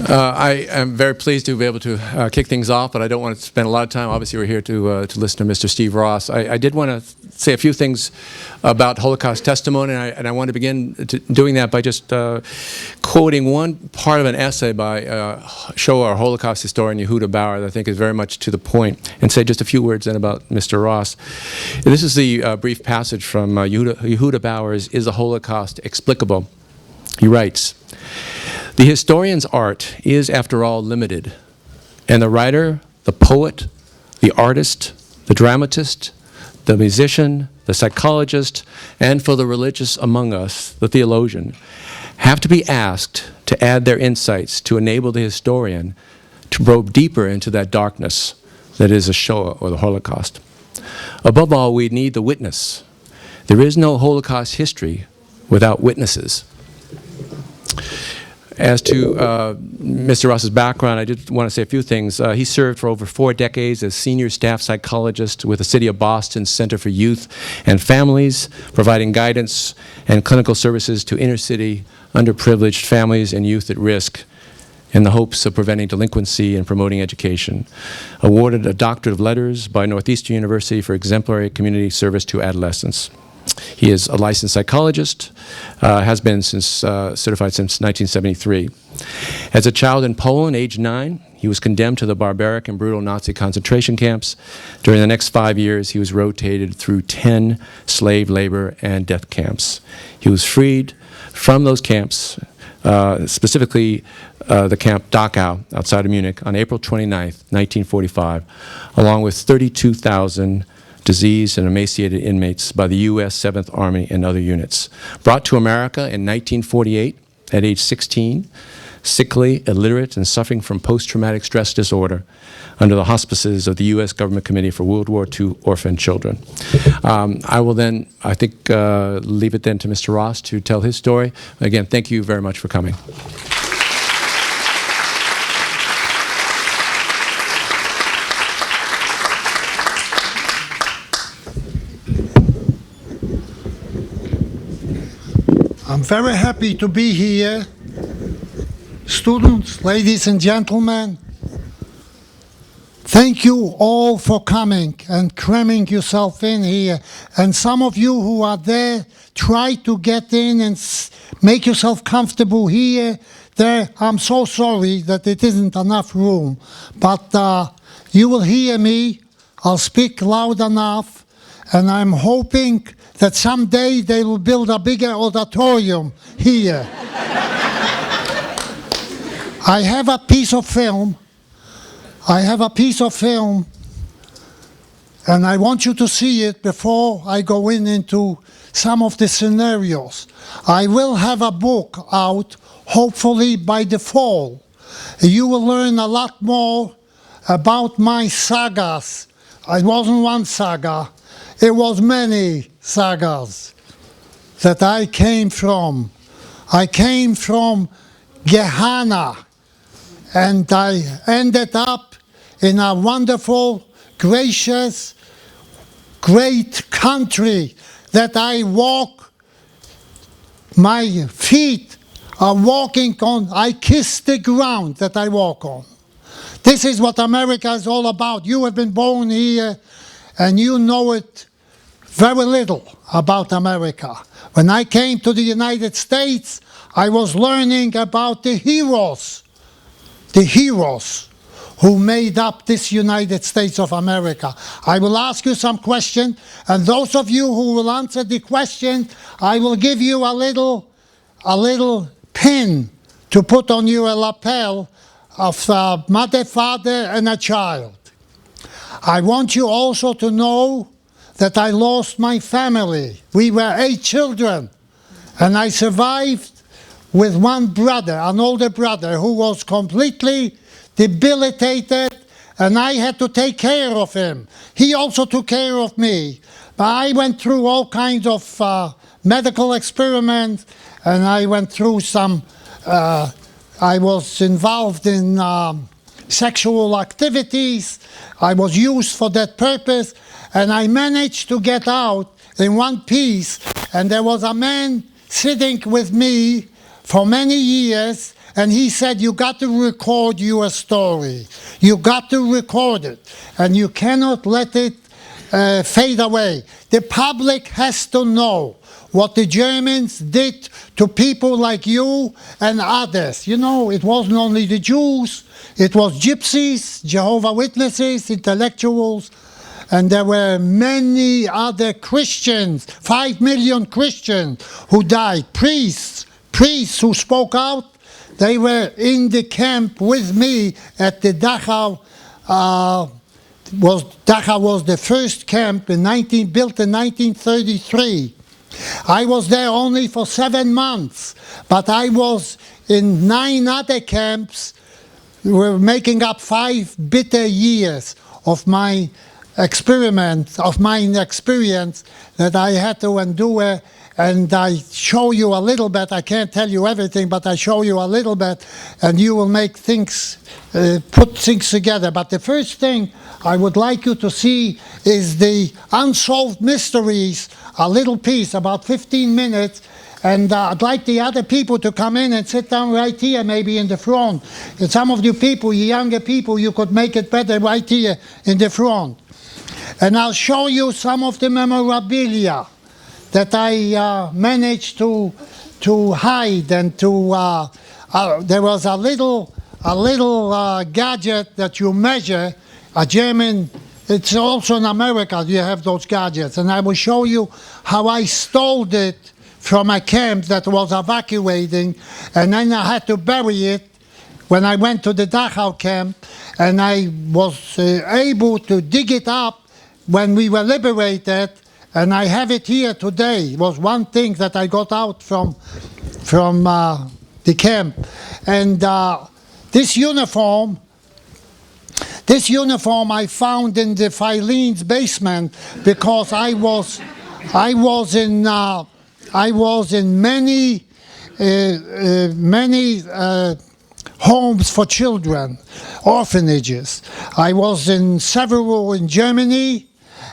I am very pleased to be able to kick things off, but I don't want to spend a lot of time. Obviously, we're here to listen to Mr. Steve Ross. I did want to say a few things about Holocaust testimony, and I want to begin doing that by just quoting one part of an essay by Shoah Holocaust historian Yehuda Bauer that I think is very much to the point, and say just a few words then about Mr. Ross. This is the brief passage from Yehuda Bauer's Is the Holocaust Explicable? He writes, "The historian's art is, after all, limited, and the writer, the poet, the artist, the dramatist, the musician, the psychologist, and for the religious among us, the theologian, have to be asked to add their insights to enable the historian to probe deeper into that darkness that is the Shoah or the Holocaust. Above all, we need the witness. There is no Holocaust history without witnesses." As to Mr. Ross's background, I did want to say a few things. He served for over 4 decades as senior staff psychologist with the City of Boston Center for Youth and Families, providing guidance and clinical services to inner-city, underprivileged families and youth at risk in the hopes of preventing delinquency and promoting education. Awarded a Doctorate of Letters by Northeastern University for exemplary community service to adolescents. He is a licensed psychologist, has been certified since 1973. As a child in Poland, age 9, he was condemned to the barbaric and brutal Nazi concentration camps. During the next 5 years, he was rotated through 10 slave labor and death camps. He was freed from those camps, specifically the camp Dachau outside of Munich, on April 29th, 1945, along with 32,000 diseased and emaciated inmates by the U.S. 7th Army and other units. Brought to America in 1948 at age 16, sickly, illiterate, and suffering from post-traumatic stress disorder under the auspices of the U.S. Government Committee for World War II Orphan Children. I will then, I think, leave it then to Mr. Ross to tell his story. Again, thank you very much for coming. I'm very happy to be here. Students, ladies and gentlemen, thank you all for coming and cramming yourself in here. And some of you who are there, try to get in and make yourself comfortable here. There, I'm so sorry that it isn't enough room. But you will hear me. I'll speak loud enough. And I'm hoping that someday they will build a bigger auditorium here. I have a piece of film. And I want you to see it before I go into some of the scenarios. I will have a book out, hopefully by the fall. You will learn a lot more about my sagas. It wasn't one saga. It was many sagas that I came from. I came from Gehenna, and I ended up in a wonderful, gracious, great country that I walk. My feet are walking on. I kiss the ground that I walk on. This is what America is all about. You have been born here, and you know it very little about America. When I came to the United States, I was learning about the heroes who made up this United States of America. I will ask you some questions, and those of you who will answer the question, I will give you a little pin to put on your lapel of a mother, father, and a child. I want you also to know that I lost my family. We were 8 children, and I survived with one brother, an older brother, who was completely debilitated, and I had to take care of him. He also took care of me. But I went through all kinds of medical experiments, and I went through some, I was involved in sexual activities. I was used for that purpose, and I managed to get out in one piece, and there was a man sitting with me for many years, and he said, you got to record your story. You got to record it, and you cannot let it fade away. The public has to know what the Germans did to people like you and others. You know, it wasn't only the Jews, it was gypsies, Jehovah's Witnesses, intellectuals, and there were many other Christians, 5 million Christians who died, priests who spoke out. They were in the camp with me at the Dachau. Dachau was the first camp built in 1933. I was there only for 7 months, but I was in 9 other camps. We're making up 5 bitter years of my experience that I had to endure, and I show you a little bit. I can't tell you everything, but I show you a little bit, and you will make things, put things together. But the first thing I would like you to see is the unsolved mysteries, a little piece, about 15 minutes, and I'd like the other people to come in and sit down right here, maybe in the front. And some of you people, you younger people, you could make it better right here in the front. And I'll show you some of the memorabilia that I managed to hide, and there was a little gadget that you measure, a German. It's also in America you have those gadgets, and I will show you how I stole it from a camp that was evacuating, and then I had to bury it when I went to the Dachau camp, and I was able to dig it up when we were liberated, and I have it here today. It was one thing that I got out from the camp. And this uniform I found in the Filene's basement, because I was in many homes for children, orphanages. I was in several in Germany,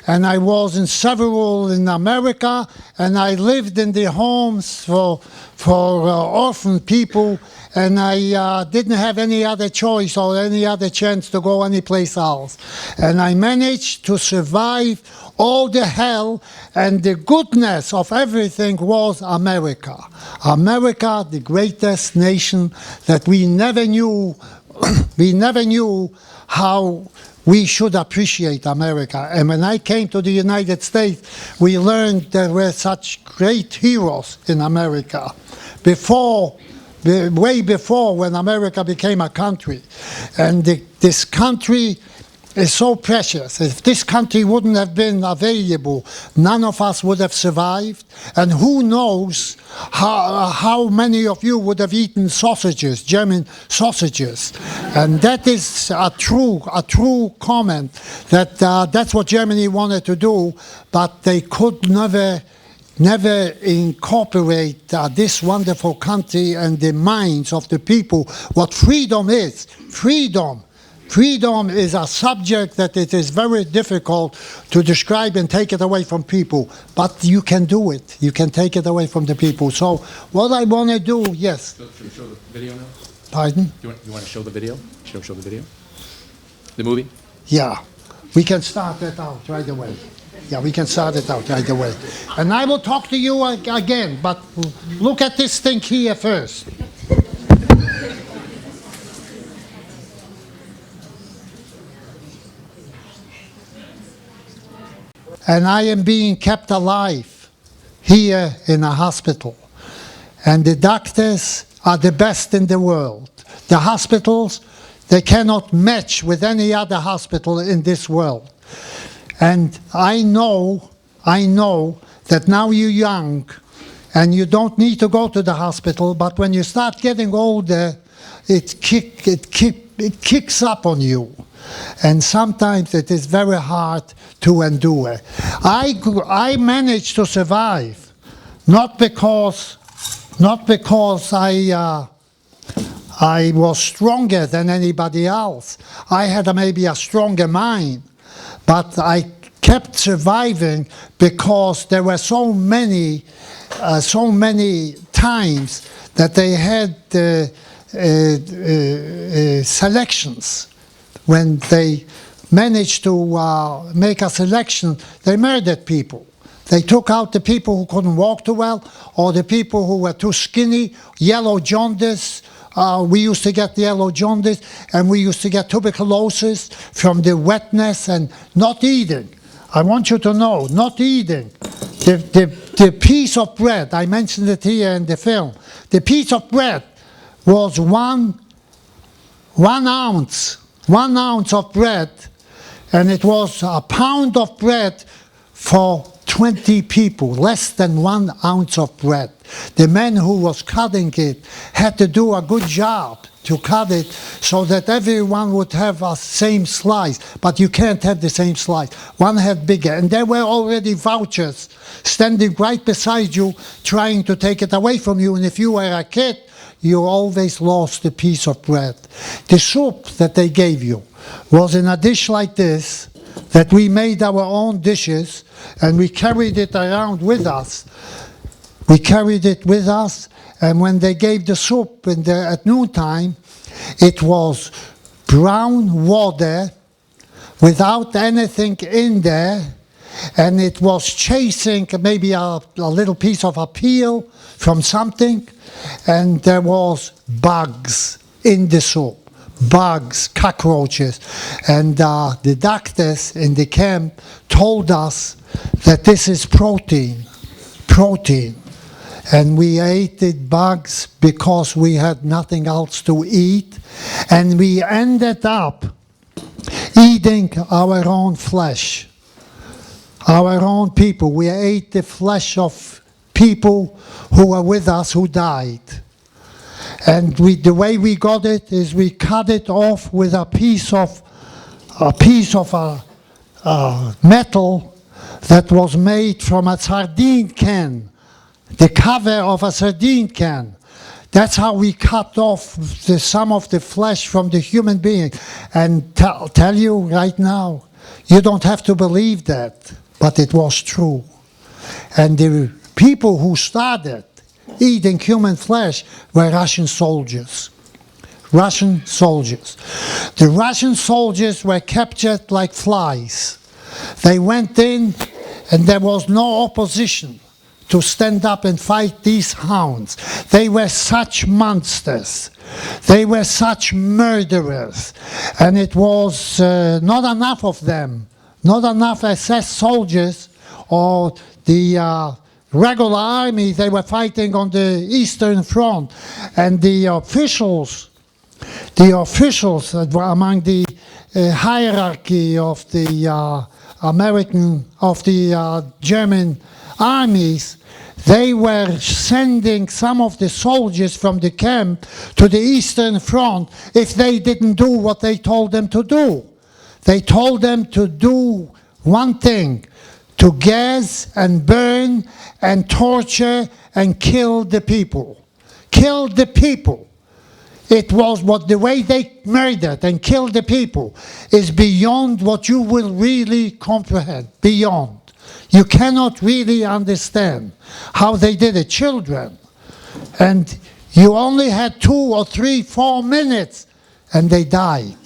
and I was in several in America, and I lived in the homes for orphan people, and I didn't have any other choice or any other chance to go anyplace else. And I managed to survive all the hell, and the goodness of everything was America. America, the greatest nation that we never knew, we never knew how we should appreciate America. And when I came to the United States, we learned there were such great heroes in America way before when America became a country. And this country is so precious. If this country wouldn't have been available, none of us would have survived. And who knows how many of you would have eaten sausages, German sausages. And that is a true comment, that that's what Germany wanted to do, but they could never incorporate this wonderful country and the minds of the people. What freedom is, freedom is a subject that it is very difficult to describe and take it away from people. But you can do it. You can take it away from the people. So what I want to do, yes. Should we show the video now? Pardon? You want to show the video? Show the video? The movie? Yeah. We can start that out right away. Yeah, we can start it out right away. And I will talk to you again, but look at this thing here first. And I am being kept alive here in a hospital. And the doctors are the best in the world. The hospitals, they cannot match with any other hospital in this world. And I know that now you're young and you don't need to go to the hospital, but when you start getting older, it kicks up on you. And sometimes it is very hard to endure. I managed to survive, not because I was stronger than anybody else. I had maybe a stronger mind, but I kept surviving because there were so many times that they had selections. When they managed to make a selection, they murdered people. They took out the people who couldn't walk too well, or the people who were too skinny, yellow jaundice. We used to get yellow jaundice, and we used to get tuberculosis from the wetness and not eating. I want you to know, not eating. The piece of bread, I mentioned it here in the film, the piece of bread was one ounce of bread, and it was a pound of bread for 20 people, less than 1 ounce of bread. The man who was cutting it had to do a good job to cut it so that everyone would have a same slice, but you can't have the same slice. One had bigger, and there were already vouchers standing right beside you trying to take it away from you, and if you were a kid, you always lost a piece of bread. The soup that they gave you was in a dish like this, that we made our own dishes, and we carried it around with us. We carried it with us, and when they gave the soup at noontime, it was brown water without anything in there, and it was chasing maybe a little piece of a peel from something, and there was bugs in the soup. Bugs, cockroaches, and the doctors in the camp told us that this is protein, and we ate the bugs because we had nothing else to eat, and we ended up eating our own flesh, our own people. We ate the flesh of people who were with us who died. And the way we got it is we cut it off with a piece of metal that was made from a sardine can, the cover of a sardine can. That's how we cut off some of the flesh from the human being. And tell you right now, you don't have to believe that, but it was true. And the people who started eating human flesh were Russian soldiers. Russian soldiers. The Russian soldiers were captured like flies. They went in, and there was no opposition to stand up and fight these hounds. They were such monsters. They were such murderers. And it was not enough of them, not enough SS soldiers or the regular army. They were fighting on the Eastern Front, and the officials among the hierarchy of the German armies, they were sending some of the soldiers from the camp to the Eastern Front if they didn't do what they told them to do. They told them to do one thing: to gas and burn and torture and kill the people. Kill the people. It was the way they murdered and killed the people is beyond what you will really comprehend. Beyond. You cannot really understand how they did it. Children. And you only had 2 or 3, 4 minutes, and they died.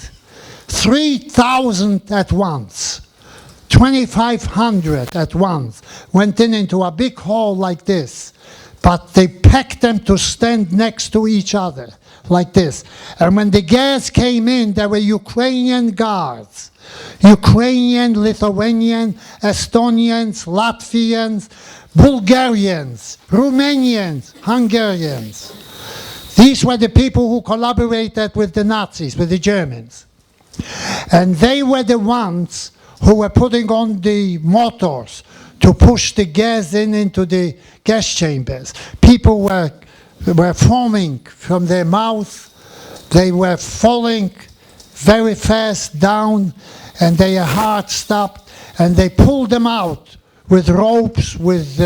3,000 at once. 2,500 at once went into a big hall like this, but they packed them to stand next to each other like this. And when the gas came in, there were Ukrainian guards, Ukrainian, Lithuanian, Estonians, Latvians, Bulgarians, Romanians, Hungarians. These were the people who collaborated with the Nazis, with the Germans. And they were the ones who were putting on the motors to push the gas into the gas chambers. People were foaming from their mouth. They were falling very fast down, and their heart stopped, and they pulled them out with ropes, with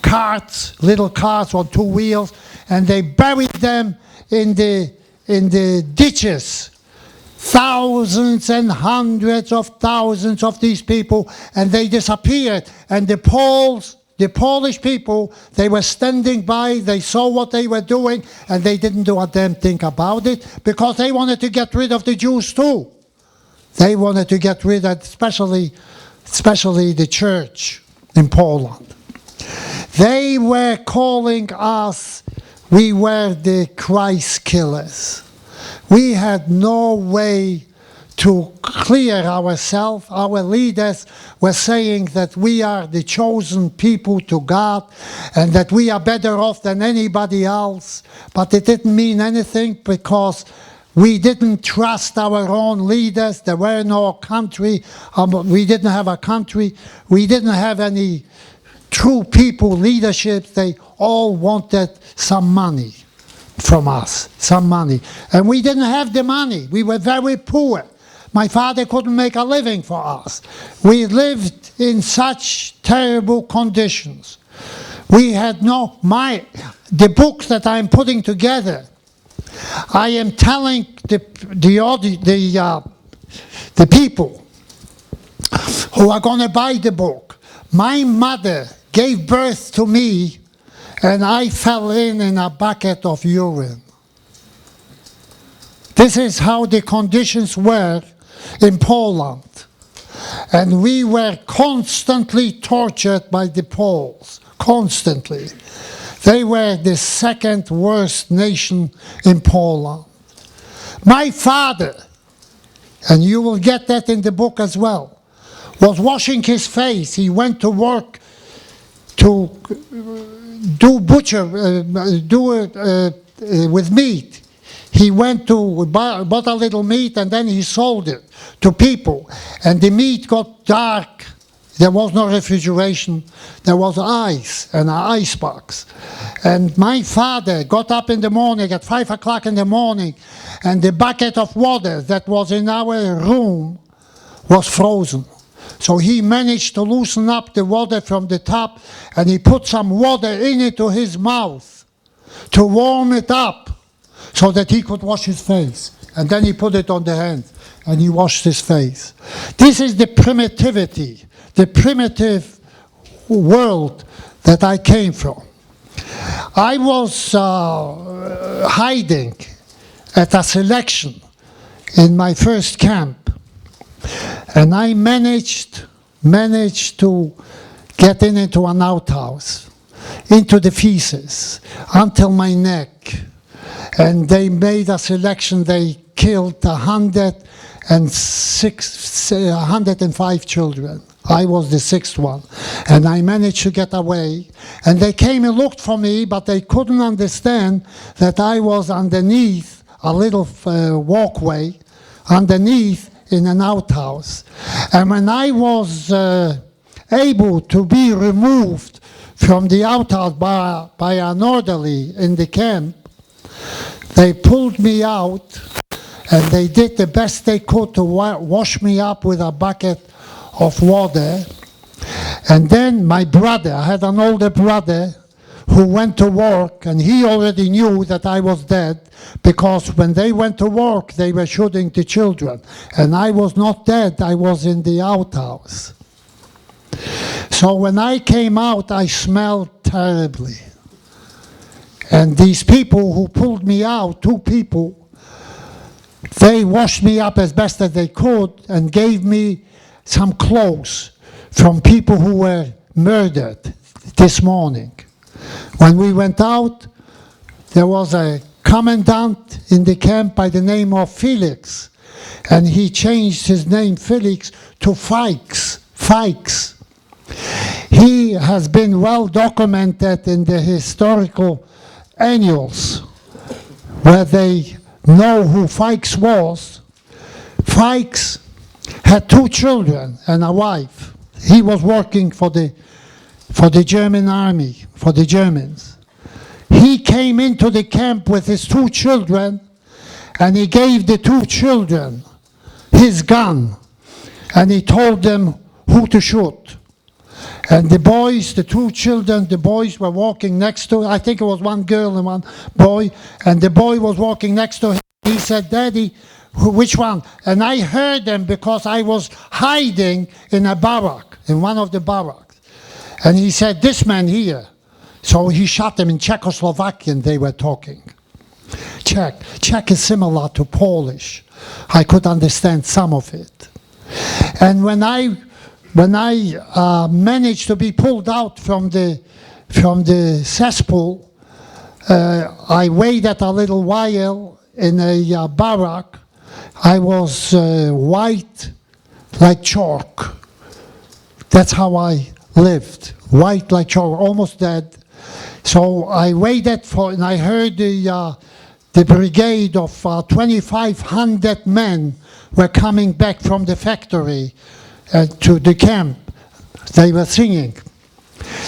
carts, little carts on 2 wheels, and they buried them in the ditches. Thousands and hundreds of thousands of these people, and they disappeared. And the Poles the Polish people, they were standing by, they saw what they were doing, and they didn't do a damn thing about it, because they wanted to get rid of the Jews too. They wanted to get rid of, especially the church in Poland. They were calling us, we were the Christ killers. We had no way to clear ourselves. Our leaders were saying that we are the chosen people to God and that we are better off than anybody else. But it didn't mean anything, because we didn't trust our own leaders. There were no country. We didn't have a country. We didn't have any true people, leadership. They all wanted some money from us, some money. And we didn't have the money. We were very poor. My father couldn't make a living for us. We lived in such terrible conditions. We had the books that I'm putting together, I am telling the people who are going to buy the book, my mother gave birth to me and I fell in a bucket of urine. This is how the conditions were in Poland. And we were constantly tortured by the Poles, constantly. They were the second worst nation in Poland. My father, and you will get that in the book as well, was washing his face. He went to work to do with meat. He went to bought a little meat and then he sold it to people. And the meat got dark. There was no refrigeration. There was ice and an ice box. And my father got up in the morning at 5 o'clock in the morning, and the bucket of water that was in our room was frozen. So he managed to loosen up the water from the tap, and he put some water into his mouth to warm it up so that he could wash his face. And then he put it on the hand and he washed his face. This is the primitivity, the primitive world that I came from. I was hiding at a selection in my first camp, and I managed to get into an outhouse, into the feces, until my neck. And they made a selection. They killed 105 children. I was the sixth one, and I managed to get away. And they came and looked for me, but they couldn't understand that I was underneath a little walkway, underneath in an outhouse. And when I was able to be removed from the outhouse by an orderly in the camp, they pulled me out, and they did the best they could to wash me up with a bucket of water. And then my brother, I had an older brother who went to work, and he already knew that I was dead, because when they went to work, they were shooting the children. And I was not dead, I was in the outhouse. So when I came out, I smelled terribly. And these people who pulled me out, 2 people, they washed me up as best as they could and gave me some clothes from people who were murdered this morning. When we went out, there was a commandant in the camp by the name of Felix, and he changed his name Felix to Fikes. Fikes. He has been well documented in the historical annuals where they know who Fikes was. Fikes had 2 children and a wife. He was working for the German army, for the Germans. He came into the camp with his 2 children, and he gave the 2 children his gun, and he told them who to shoot. And the boys, the 2 children, the boys were walking next to, I think it was 1 girl and 1 boy, and the boy was walking next to him. He said, "Daddy, which one?" And I heard them because I was hiding in a barrack, in one of the barracks. And he said, this man here. So he shot him in Czechoslovakian, they were talking. Czech. Czech is similar to Polish. I could understand some of it. And when I managed to be pulled out from the cesspool, I waited a little while in a barrack. I was white like chalk. That's how I lived, white like chalk, almost dead. So I waited for, and I heard the brigade of 2,500 men were coming back from the factory to the camp. They were singing.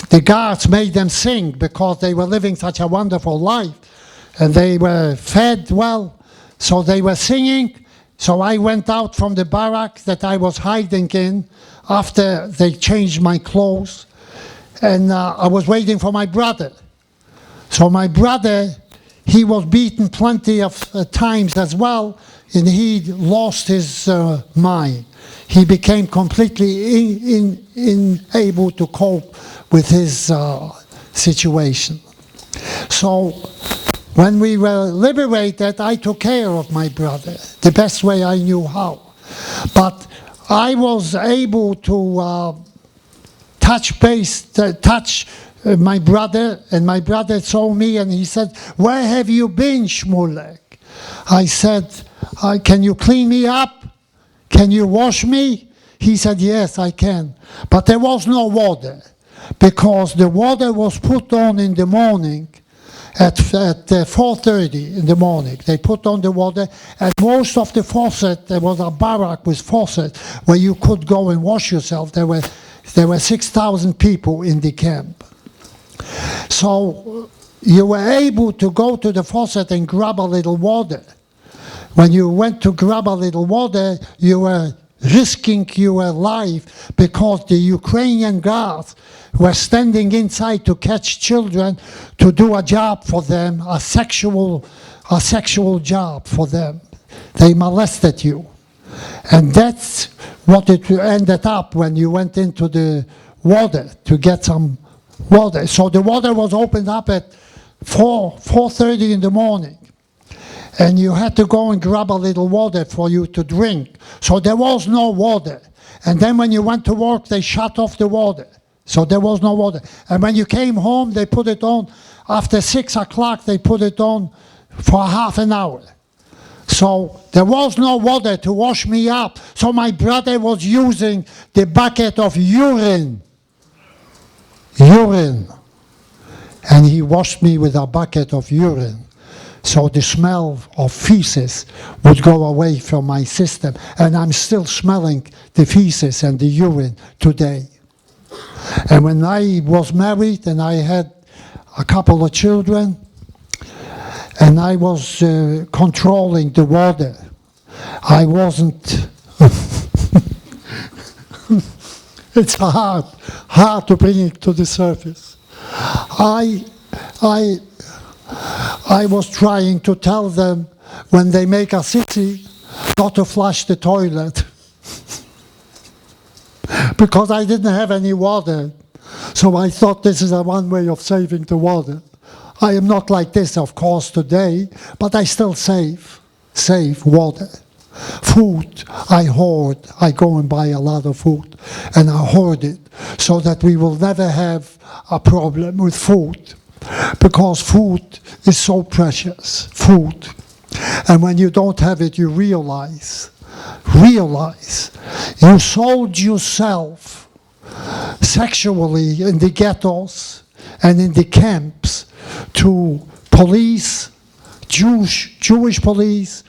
The guards made them sing because they were living such a wonderful life. And they were fed well, so they were singing. So I went out from the barrack that I was hiding in after they changed my clothes. And I was waiting for my brother. So my brother, he was beaten plenty of times as well, and he lost his mind. He became completely unable to cope with his situation. So when we were liberated, I took care of my brother the best way I knew how. But I was able to touch my brother, and my brother saw me and he said, where have you been, Shmulek? I said, can you clean me up? Can you wash me? He said, yes, I can. But there was no water, because the water was put on in the morning at 4:30 in the morning. They put on the water, and most of the faucet, there was a barrack with faucet where you could go and wash yourself. There were 6,000 people in the camp. So you were able to go to the faucet and grab a little water. When you went to grab a little water, you were risking your life, because the Ukrainian guards were standing inside to catch children, to do a job for them, a sexual job for them. They molested you. And that's what it ended up when you went into the water to get some water. So the water was opened up at 4:30 in the morning. And you had to go and grab a little water for you to drink. So there was no water. And then when you went to work, they shut off the water. So there was no water. And when you came home, they put it on. After 6 o'clock, they put it on for half an hour. So there was no water to wash me up. So my brother was using the bucket of urine. And he washed me with a bucket of urine. So the smell of feces would go away from my system. And I'm still smelling the feces and the urine today. And when I was married and I had a couple of children, and I was controlling the water, I wasn't... It's hard to bring it to the surface. I was trying to tell them, when they make a city, not to flush the toilet. Because I didn't have any water. So I thought this is one way of saving the water. I am not like this, of course, today, but I still save water. Food, I hoard. I go and buy a lot of food, and I hoard it so that we will never have a problem with food, because food is so precious, food. And when you don't have it, you realize you sold yourself sexually in the ghettos and in the camps to police, Jewish police,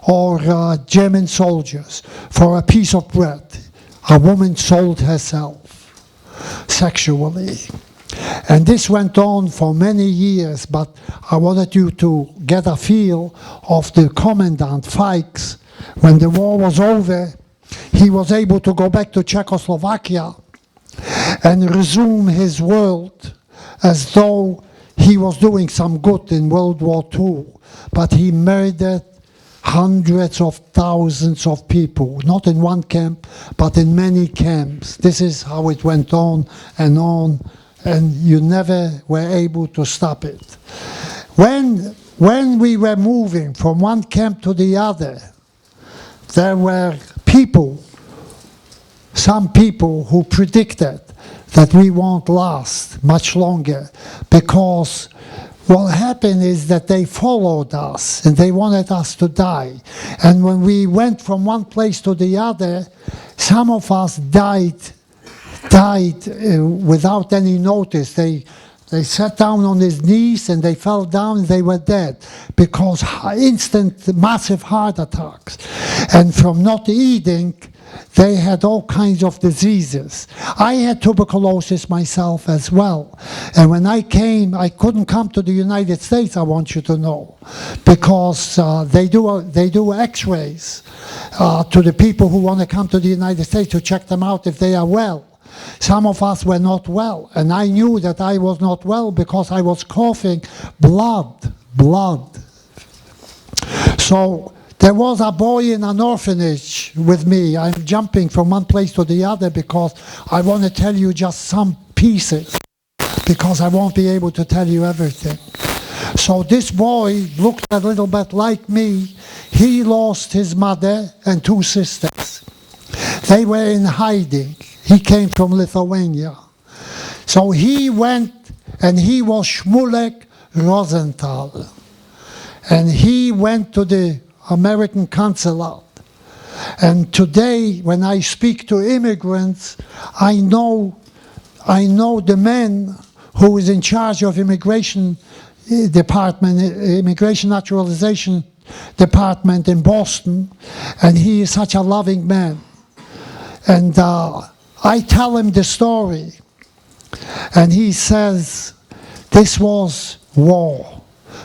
or German soldiers for a piece of bread. A woman sold herself sexually. And this went on for many years, but I wanted you to get a feel of the Commandant Fikes. When the war was over, he was able to go back to Czechoslovakia and resume his world as though he was doing some good in World War II. But he murdered hundreds of thousands of people, not in one camp, but in many camps. This is how it went on, and you never were able to stop it. When we were moving from one camp to the other, there were people, some people who predicted that we won't last much longer, because what happened is that they followed us and they wanted us to die. And when we went from one place to the other, some of us died without any notice. They sat down on his knees and they fell down and they were dead, because instant massive heart attacks. And from not eating, they had all kinds of diseases. I had tuberculosis myself as well. And when I came, I couldn't come to the United States, I want you to know, because they do x-rays to the people who want to come to the United States to check them out if they are well. Some of us were not well, and I knew that I was not well because I was coughing blood. So there was a boy in an orphanage with me. I'm jumping from one place to the other because I want to tell you just some pieces, because I won't be able to tell you everything. So this boy looked a little bit like me. He lost his mother and two sisters. They were in hiding. He came from Lithuania. So he went, and he was Shmulek Rosenthal. And he went to the American consulate. And today, when I speak to immigrants, I know the man who is in charge of immigration department, immigration naturalization department in Boston, and he is such a loving man. And I tell him the story, and he says, this was war.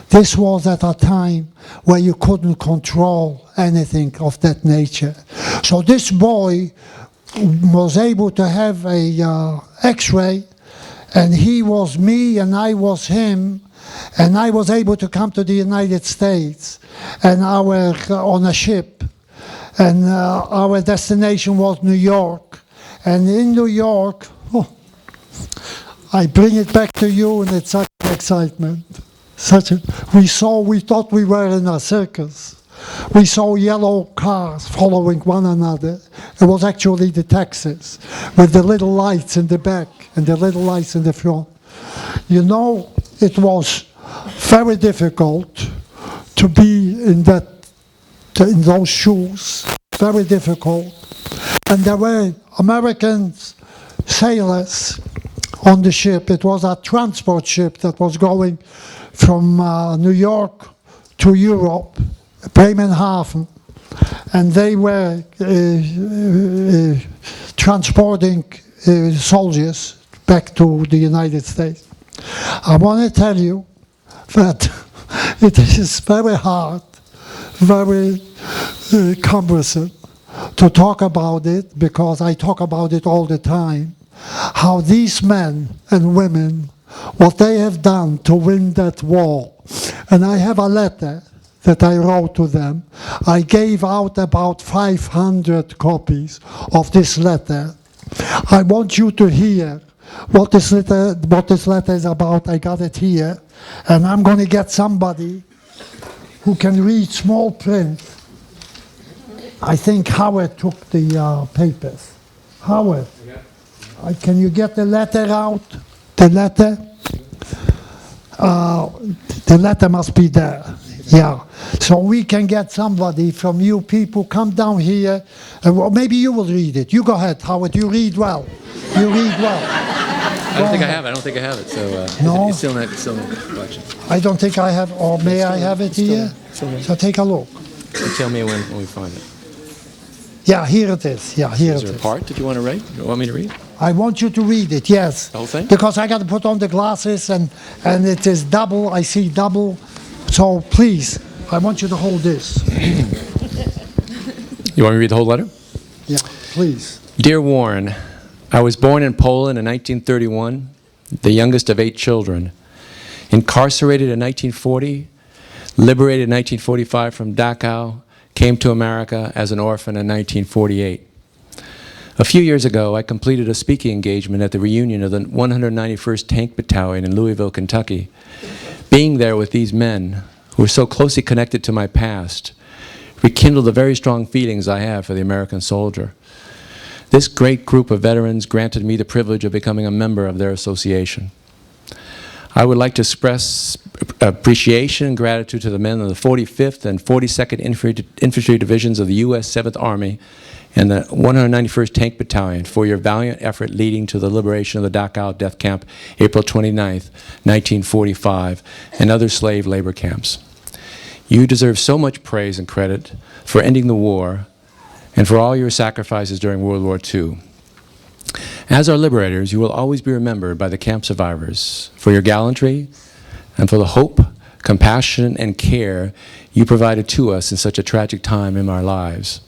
This was at a time where you couldn't control anything of that nature. So this boy was able to have a x-ray, and he was me and I was him, and I was able to come to the United States and on a ship, and our destination was New York. And in New York, I bring it back to you, and it's such an excitement. We thought we were in a circus. We saw yellow cars following one another. It was actually the taxis with the little lights in the back and the little lights in the front. You know, it was very difficult to be in those shoes. Very difficult. And there were American sailors on the ship. It was a transport ship that was going from New York to Europe, Bremerhaven, and they were transporting soldiers back to the United States. I want to tell you that it is very hard, very cumbersome to talk about it, because I talk about it all the time, how these men and women, what they have done to win that war. And I have a letter that I wrote to them. I gave out about 500 copies of this letter. I want you to hear what this letter is about. I got it here, and I'm going to get somebody who can read small print. I think Howard took the papers. Howard, can you get the letter out? The letter? The letter must be there. Yeah. So we can get somebody from you people. Come down here. Maybe you will read it. You go ahead, Howard. You read well. You read well. I don't think I have it. So no? It's still in the collection. I don't think I have, or may I have it here? So take a look. So tell me when we find it. Yeah, here it is. Yeah, here it is. Is there a part that you want to read? You want me to read? I want you to read it, yes. The whole thing? Because I got to put on the glasses, and it is double. I see double. So please, I want you to hold this. You want me to read the whole letter? Yeah, please. Dear Warren, I was born in Poland in 1931, the youngest of 8 children. Incarcerated in 1940, liberated in 1945 from Dachau, came to America as an orphan in 1948. A few years ago, I completed a speaking engagement at the reunion of the 191st Tank Battalion in Louisville, Kentucky. Being there with these men, who are so closely connected to my past, rekindled the very strong feelings I have for the American soldier. This great group of veterans granted me the privilege of becoming a member of their association. I would like to express appreciation and gratitude to the men of the 45th and 42nd Infantry Divisions of the U.S. 7th Army and the 191st Tank Battalion for your valiant effort leading to the liberation of the Dachau death camp, April 29th, 1945, and other slave labor camps. You deserve so much praise and credit for ending the war and for all your sacrifices during World War II. As our liberators, you will always be remembered by the camp survivors for your gallantry and for the hope, compassion, and care you provided to us in such a tragic time in our lives.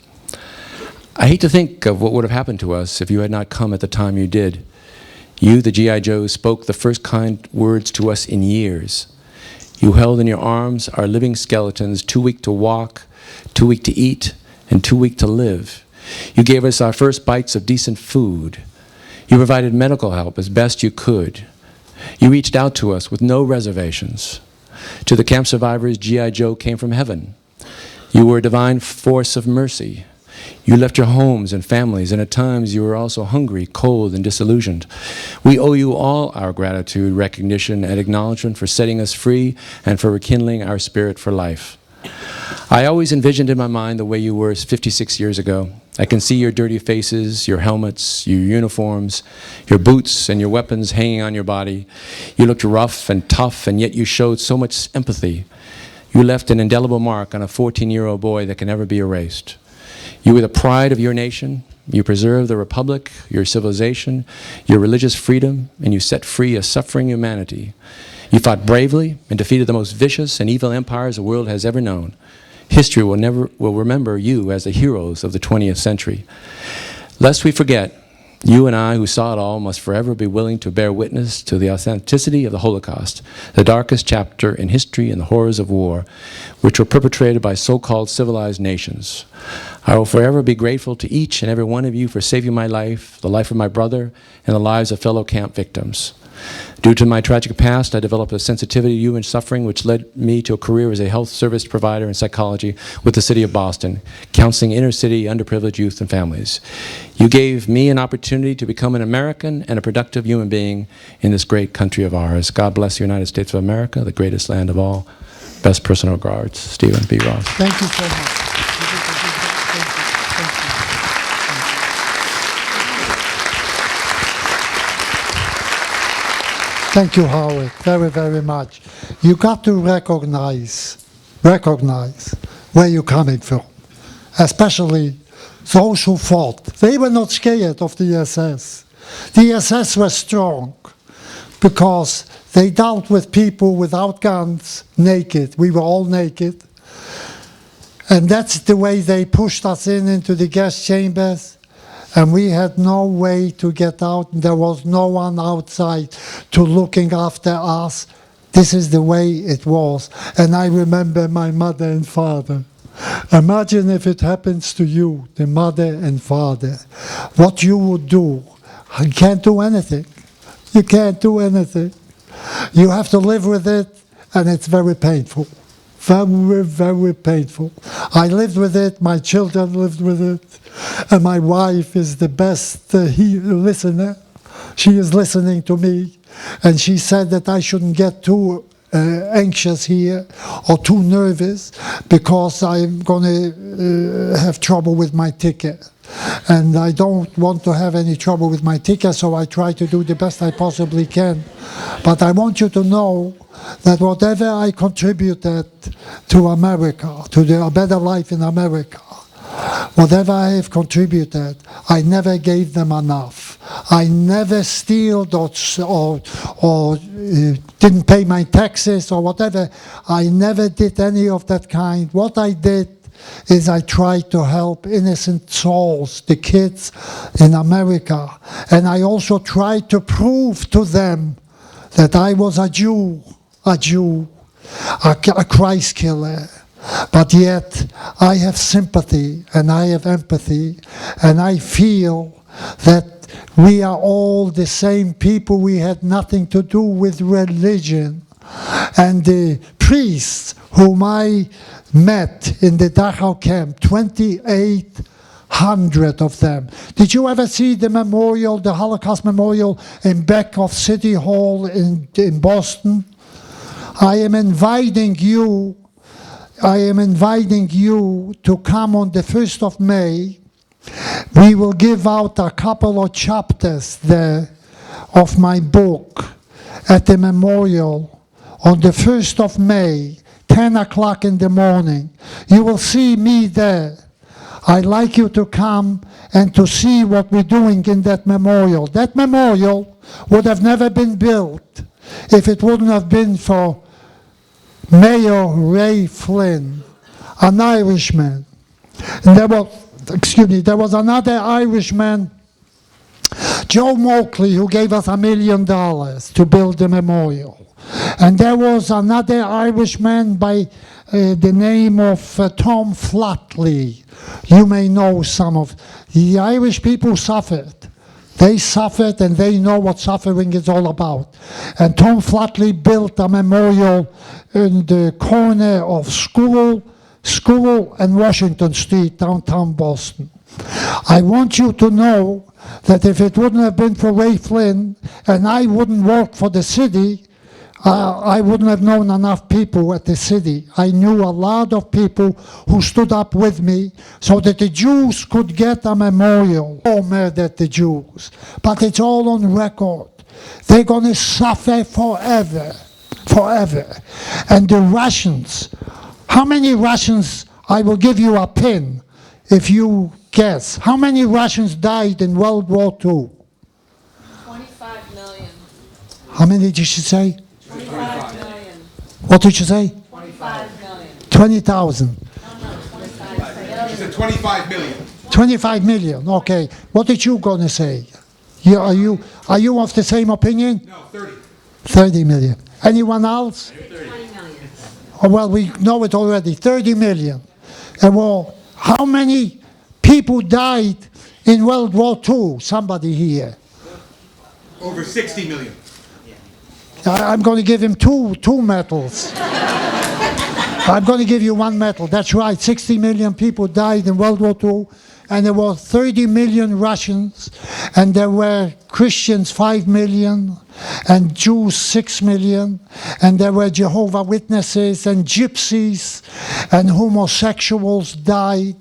I hate to think of what would have happened to us if you had not come at the time you did. You, the G.I. Joes, spoke the first kind words to us in years. You held in your arms our living skeletons, too weak to walk, too weak to eat, and too weak to live. You gave us our first bites of decent food. You provided medical help as best you could. You reached out to us with no reservations. To the camp survivors, G.I. Joe came from heaven. You were a divine force of mercy. You left your homes and families, and at times you were also hungry, cold, and disillusioned. We owe you all our gratitude, recognition, and acknowledgement for setting us free and for rekindling our spirit for life. I always envisioned in my mind the way you were 56 years ago. I can see your dirty faces, your helmets, your uniforms, your boots, and your weapons hanging on your body. You looked rough and tough, and yet you showed so much empathy. You left an indelible mark on a 14-year-old boy that can never be erased. You were the pride of your nation. You preserved the republic, your civilization, your religious freedom, and you set free a suffering humanity. You fought bravely and defeated the most vicious and evil empires the world has ever known. History will remember you as the heroes of the 20th century. Lest we forget, you and I who saw it all must forever be willing to bear witness to the authenticity of the Holocaust, the darkest chapter in history and the horrors of war, which were perpetrated by so-called civilized nations. I will forever be grateful to each and every one of you for saving my life, the life of my brother, and the lives of fellow camp victims. Due to my tragic past, I developed a sensitivity to human suffering, which led me to a career as a health service provider in psychology with the city of Boston, counseling inner-city underprivileged youth and families. You gave me an opportunity to become an American and a productive human being in this great country of ours. God bless the United States of America, the greatest land of all. Best personal regards, Stephen B. Ross. Thank you so much. Thank you, Howard, very, very much. You got to recognize where you're coming from, especially those who fought. They were not scared of the SS. The SS was strong because they dealt with people without guns, naked. We were all naked. And that's the way they pushed us into the gas chambers. And we had no way to get out. There was no one outside to looking after us. This is the way it was. And I remember my mother and father. Imagine if it happens to you, the mother and father, what you would do. You can't do anything. You can't do anything. You have to live with it, and it's very painful. Very, very painful. I lived with it, my children lived with it, and my wife is the best listener. She is listening to me, and she said that I shouldn't get too anxious here or too nervous because I'm going to have trouble with my ticket. And I don't want to have any trouble with my ticket, so I try to do the best I possibly can. But I want you to know that whatever I contributed to America, to a better life in America, whatever I have contributed, I never gave them enough. I never steal or didn't pay my taxes or whatever. I never did any of that kind. What I did is I tried to help innocent souls, the kids in America. And I also tried to prove to them that I was a Jew, a Christ killer. But yet, I have sympathy and I have empathy, and I feel that we are all the same people. We had nothing to do with religion. And the priests whom I met in the Dachau camp, 2,800 of them. Did you ever see the memorial, the Holocaust memorial in back of City Hall in Boston? I am inviting you to come on the 1st of May. We will give out a couple of chapters there of my book at the memorial on the 1st of May, 10 o'clock in the morning. You will see me there. I'd like you to come and to see what we're doing in that memorial. That memorial would have never been built if it wouldn't have been for Mayor Ray Flynn, an Irishman. And there was another Irishman, Joe Moakley, who gave us $1 million to build the memorial. And there was another Irishman by the name of Tom Flatley. You may know some of the Irish people suffered. They suffered, and they know what suffering is all about. And Tom Flatley built a memorial in the corner of School and Washington Street, downtown Boston. I want you to know that if it wouldn't have been for Ray Flynn, and I wouldn't work for the city, I wouldn't have known enough people at the city. I knew a lot of people who stood up with me so that the Jews could get a memorial. All murdered the Jews. But it's all on record. They're going to suffer forever. Forever. And the Russians, how many Russians, I will give you a pin if you guess. How many Russians died in World War II? 25 million. How many did she say? 25 million. What did you say? 25 million. 20,000. No, 25 million. She said 25 million. 25 million, okay. What did you gonna say? Are you of the same opinion? No, 30. 30 million. Anyone else? 20 million. Oh, well, we know it already, 30 million. And well, how many people died in World War II? Somebody here. Over 60 million. I'm going to give him two medals. I'm going to give you one medal. That's right, 60 million people died in World War II, and there were 30 million Russians, and there were Christians 5 million, and Jews 6 million, and there were Jehovah's Witnesses and gypsies, and homosexuals died.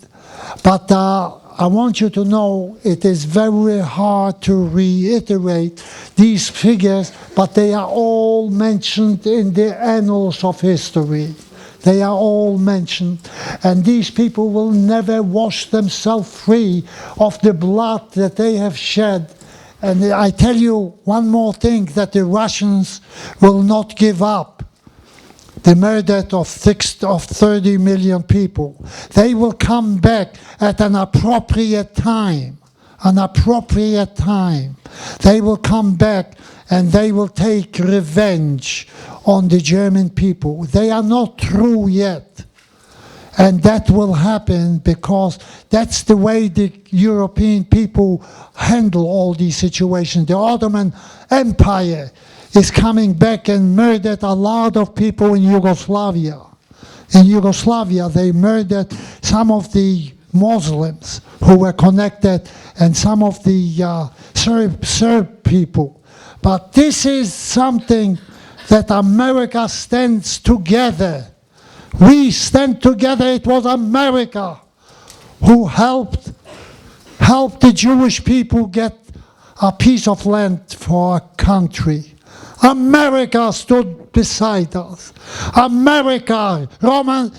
But I want you to know it is very hard to reiterate these figures, but they are all mentioned in the annals of history. They are all mentioned, and these people will never wash themselves free of the blood that they have shed. And I tell you one more thing, that the Russians will not give up the murder of 30 million people. They will come back at an appropriate time. An appropriate time. They will come back and they will take revenge on the German people. They are not through yet. And that will happen because that's the way the European people handle all these situations. The Ottoman Empire is coming back and murdered a lot of people in Yugoslavia. In Yugoslavia, they murdered some of the Muslims who were connected and some of the Serb people. But this is something that America stands together. We stand together. It was America who helped the Jewish people get a piece of land for a country. America stood beside us. America, Roman,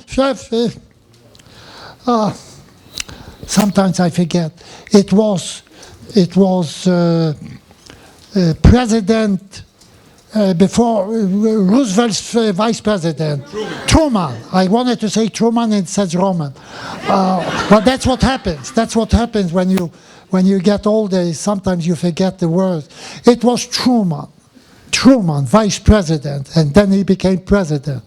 sometimes I forget. It was President before Roosevelt's vice president. Truman. I wanted to say Truman and it says Roman. But that's what happens. That's what happens when you get older. Sometimes you forget the words. It was Truman. Truman, vice president, and then he became president.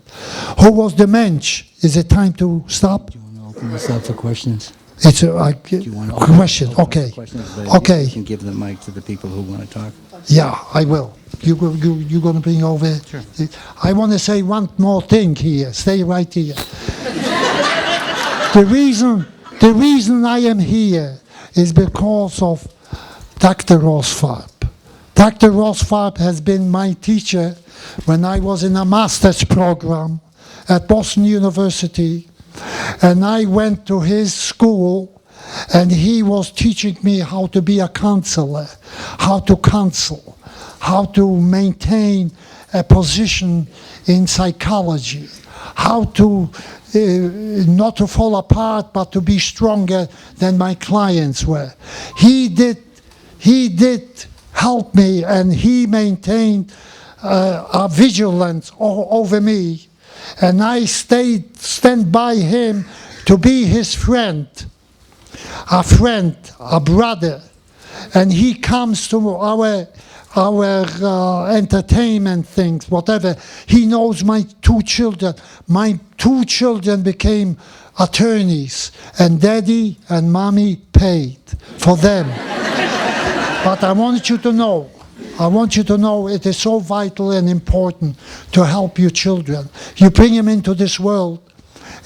Who was the mensch? Is it time to stop? Open this up for questions. It's a You want to open question, open okay. for questions, but Okay. You can give the mic to the people who want to talk. Yeah, I will. You're going to bring over... Sure. I want to say one more thing here. Stay right here. The reason I am here is because of Dr. Rosfarb. Dr. Rosfarb has been my teacher when I was in a master's program at Boston University, and I went to his school, and he was teaching me how to be a counselor, how to counsel, how to maintain a position in psychology, how to not to fall apart, but to be stronger than my clients were. He did help me, and he maintained a vigilance over me, and I stand by him to be his friend, a brother, and he comes to our entertainment things, whatever. He knows my two children. My two children became attorneys, and Daddy and Mommy paid for them. But I want you to know it is so vital and important to help your children. You bring them into this world,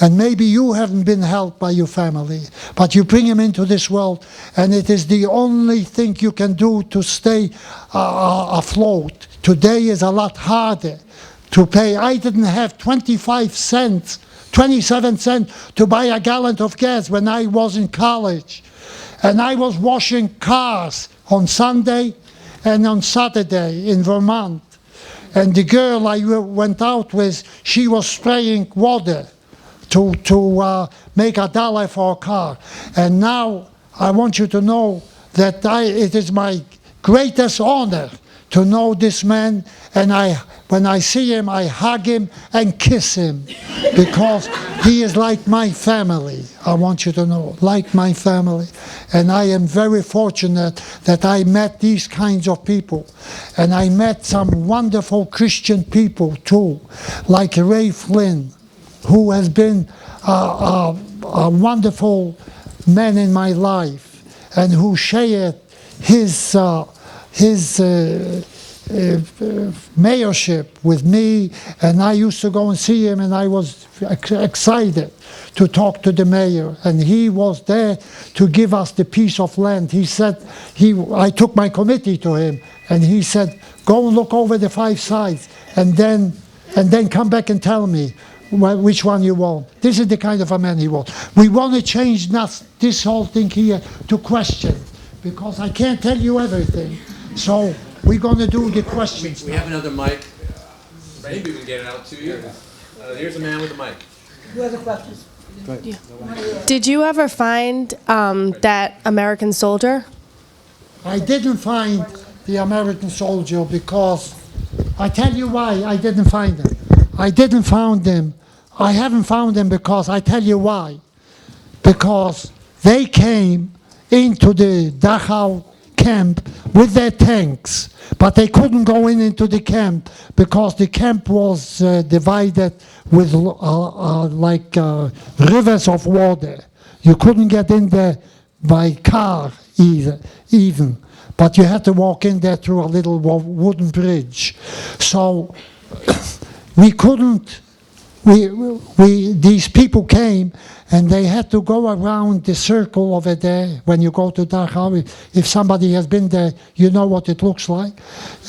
and maybe you haven't been helped by your family, but you bring them into this world, and it is the only thing you can do to stay afloat. Today is a lot harder to pay. I didn't have 27 cents to buy a gallon of gas when I was in college. And I was washing cars on Sunday and on Saturday in Vermont. And the girl I went out with, she was spraying water to make $1 for a car. And now I want you to know that it is my greatest honor to know this man, and when I see him, I hug him and kiss him, because he is like my family. I want you to know, like my family. And I am very fortunate that I met these kinds of people. And I met some wonderful Christian people too, like Ray Flynn, who has been a wonderful man in my life, and who shared his mayorship with me, and I used to go and see him, and I was excited to talk to the mayor, and he was there to give us the piece of land. He said, I took my committee to him, and he said, go and look over the 5 sides, and then come back and tell me which one you want. This is the kind of a man he was. We want to change this whole thing here to question, because I can't tell you everything. So we're going to do the questions. We have another mic. Maybe we can get it out to you. Here's a man with a mic. Who has a question? Did you ever find that American soldier? I didn't find the American soldier because, I tell you why I didn't find them. I didn't find them. I haven't found them because, I tell you why. Because they came into the Dachau camp with their tanks, but they couldn't go into the camp because the camp was divided with rivers of water. You couldn't get in there by car even, but you had to walk in there through a little wooden bridge. So we couldn't. These people came, and they had to go around the circle over there. When you go to Dachau, if somebody has been there, you know what it looks like.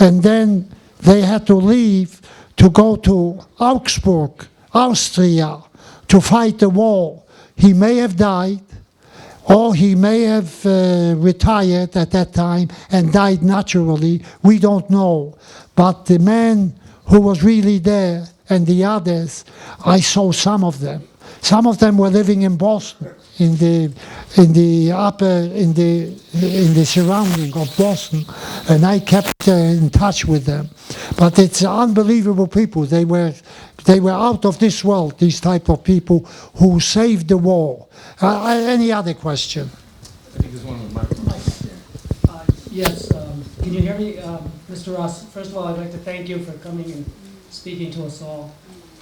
And then they had to leave to go to Augsburg, Austria, to fight the war. He may have died, or he may have retired at that time and died naturally. We don't know. But the man who was really there, and the others, I saw some of them. Some of them were living in Boston, in the surrounding of Boston, and I kept in touch with them. But it's unbelievable people. They were out of this world. These type of people who saved the war. Any other question? I think there's one with microphone. Yes, can you hear me? Mr. Ross, first of all, I'd like to thank you for coming and speaking to us all.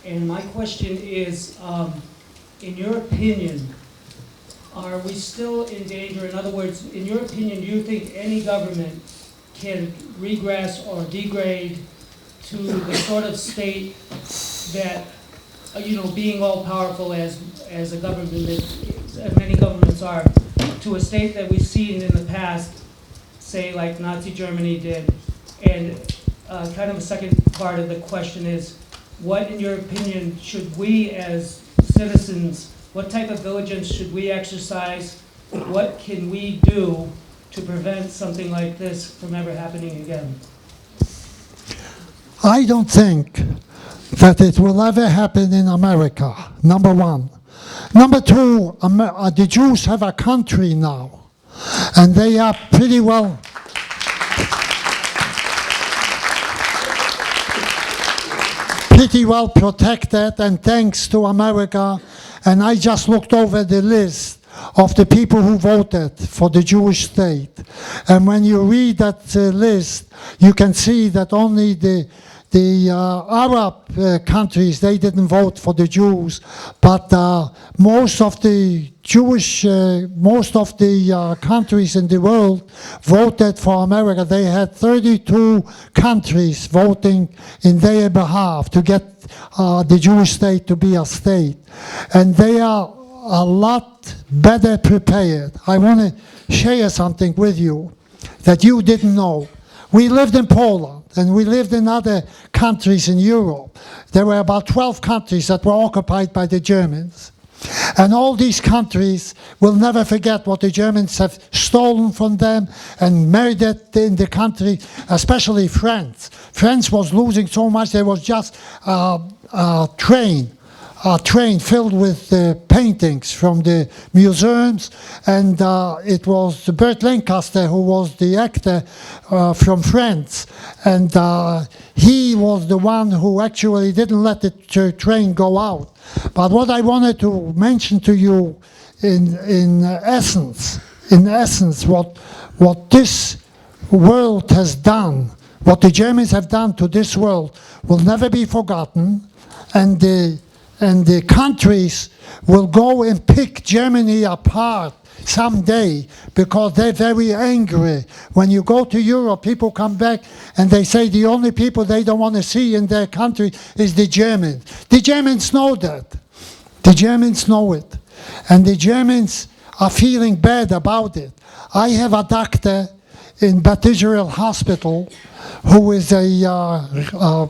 And my question is, in your opinion, are we still in danger? In other words, in your opinion, do you think any government can regress or degrade to the sort of state that, being all powerful as a government, as many governments are, to a state that we've seen in the past, say like Nazi Germany did? And kind of the second part of the question is, what, in your opinion, should we as citizens, what type of diligence should we exercise? What can we do to prevent something like this from ever happening again? I don't think that it will ever happen in America, number one. Number two, the Jews have a country now, and they are pretty well protected, and thanks to America. And I just looked over the list of the people who voted for the Jewish state. And when you read that list, you can see that only the Arab countries, they didn't vote for the Jews, but most of the countries in the world voted for America. They had 32 countries voting in their behalf to get the Jewish state to be a state. And they are a lot better prepared. I want to share something with you that you didn't know. We lived in Poland, and we lived in other countries in Europe. There were about 12 countries that were occupied by the Germans. And all these countries will never forget what the Germans have stolen from them and murdered in the country, especially France. France was losing so much, there was just a train filled with paintings from the museums, and it was Burt Lancaster who was the actor from France, and he was the one who actually didn't let the train go out. But what I wanted to mention to you in essence, what this world has done, what the Germans have done to this world will never be forgotten, and the countries will go and pick Germany apart someday because they're very angry. When you go to Europe, people come back and they say the only people they don't want to see in their country is the Germans. The Germans know that. The Germans know it. And the Germans are feeling bad about it. I have a doctor in Beth Israel Hospital who is a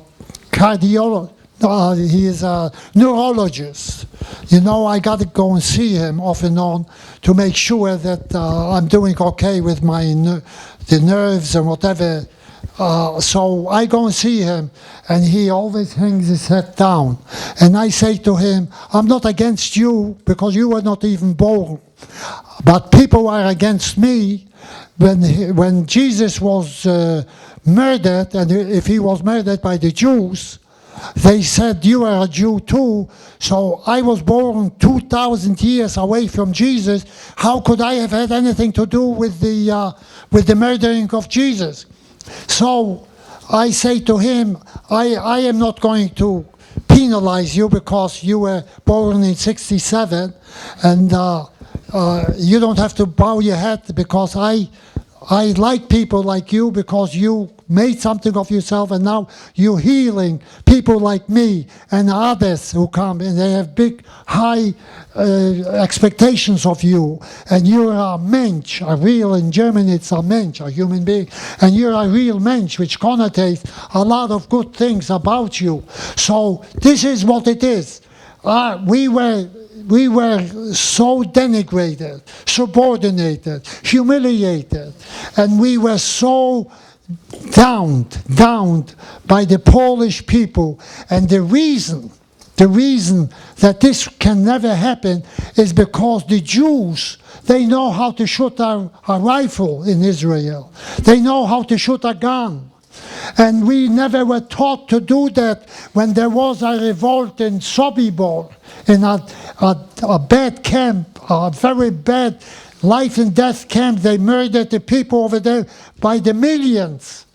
cardiologist. He is a neurologist. I got to go and see him off and on to make sure that I'm doing okay with the nerves and whatever. So I go and see him, and he always hangs his head down. And I say to him, I'm not against you because you were not even born. But people are against me. When Jesus was murdered, and if he was murdered by the Jews, they said, you are a Jew too, so I was born 2,000 years away from Jesus. How could I have had anything to do with the murdering of Jesus? So I say to him, I am not going to penalize you because you were born in 67, and you don't have to bow your head because I like people like you because you made something of yourself, and now you're healing people like me and others who come, and they have big, high expectations of you. And you're a mensch, in German it's a mensch, a human being, and you're a real mensch, which connotates a lot of good things about you. So this is what it is. We were so denigrated, subordinated, humiliated, and we were so downed by the Polish people. And the reason that this can never happen is because the Jews, they know how to shoot a rifle in Israel. They know how to shoot a gun. And we never were taught to do that when there was a revolt in Sobibor, in a bad camp, a very bad life and death camp. They murdered the people over there by the millions.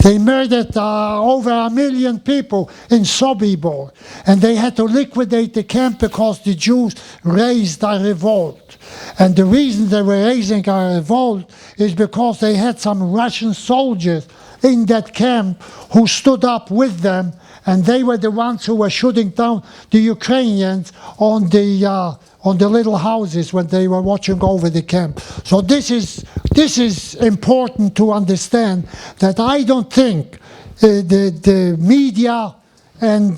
They murdered over 1 million people in Sobibor, and they had to liquidate the camp because the Jews raised a revolt. And the reason they were raising a revolt is because they had some Russian soldiers in that camp who stood up with them, and they were the ones who were shooting down the Ukrainians on the little houses when they were watching over the camp. So this is important to understand, that I don't think the media and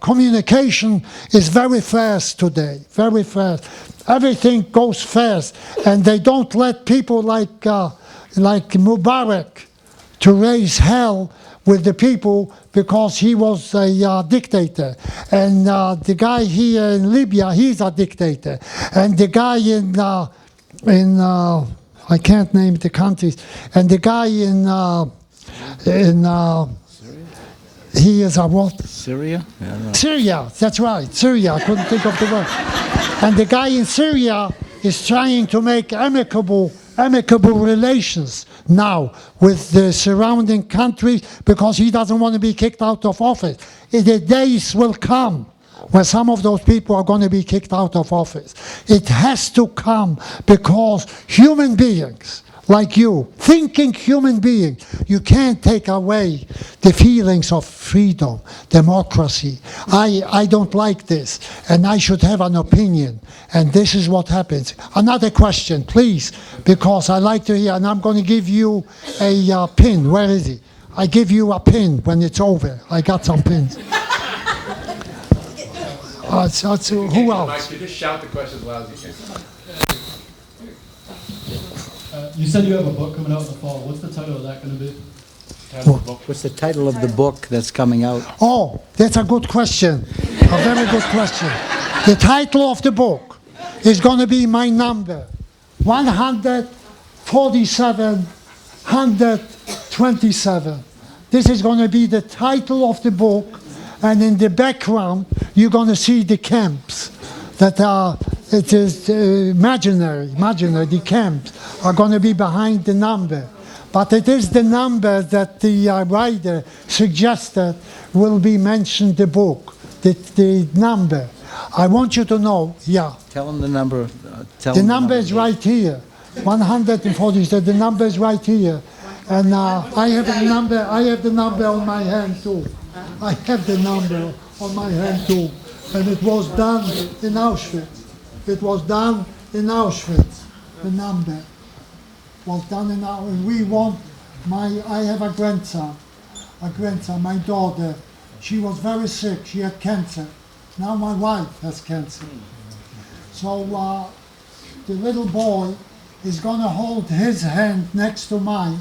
communication is very fast today, very fast. Everything goes fast, and they don't let people like Mubarak to raise hell with the people because he was a dictator. And the guy here in Libya, he's a dictator. And the guy in I can't name the countries, and the guy he is a what? Syria? I don't know. Syria, that's right, Syria, I couldn't think of the word. And the guy in Syria is trying to make amicable relations now with the surrounding countries because he doesn't want to be kicked out of office. The days will come when some of those people are going to be kicked out of office. It has to come because human beings like you, thinking human beings, you can't take away the feelings of freedom, democracy. I don't like this, and I should have an opinion, and this is what happens. Another question, please, because I like to hear, and I'm going to give you a pin. Where is he? I give you a pin when it's over. I got some pins. Who else? Just shout the question as loud as you can. You said you have a book coming out in the fall. What's the title of that going to be? What's the title of the book that's coming out? Oh, that's a good question. A very good question. The title of the book is going to be my number, 147, 127. This is going to be the title of the book, and in the background, you're going to see the camps that are, it is imaginary, the camps are going to be behind the number. But it is the number that the writer suggested will be mentioned in the book, the number. I want you to know, yeah. Tell them the number. The number is right here, 140. So the number is right here, and I have the number. I have the number on my hand too. I have the number on my hand too, and it was done in Auschwitz. It was done in Auschwitz. The number was done in Auschwitz. And we want I have a grandson, my daughter. She was very sick. She had cancer. Now my wife has cancer. So the little boy is going to hold his hand next to mine,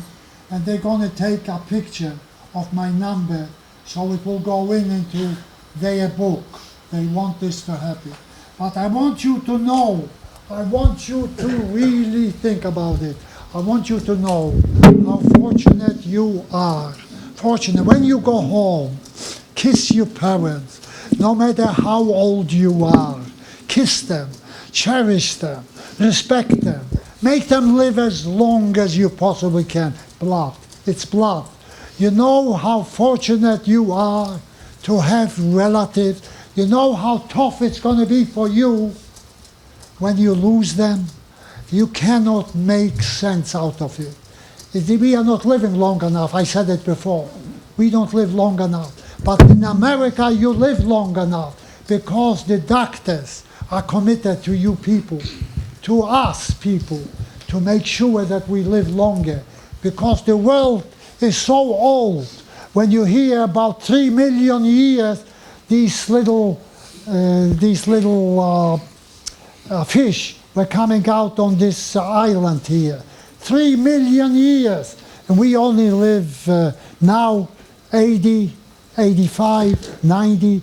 and they're going to take a picture of my number so it will go into their book. They want this to happen. But I want you to know, I want you to really think about it. I want you to know how fortunate you are. Fortunate. When you go home, kiss your parents, no matter how old you are. Kiss them, cherish them, respect them. Make them live as long as you possibly can. Blood. It's blood. You know how fortunate you are to have relatives. You know how tough it's going to be for you when you lose them. You cannot make sense out of it. We are not living long enough. I said it before. We don't live long enough. But in America, you live long enough because the doctors are committed to you people, to us people, to make sure that we live longer. Because the world is so old. When you hear about 3 million years, these little fish were coming out on this island here. 3 million years. And we only live now 80, 85, 90.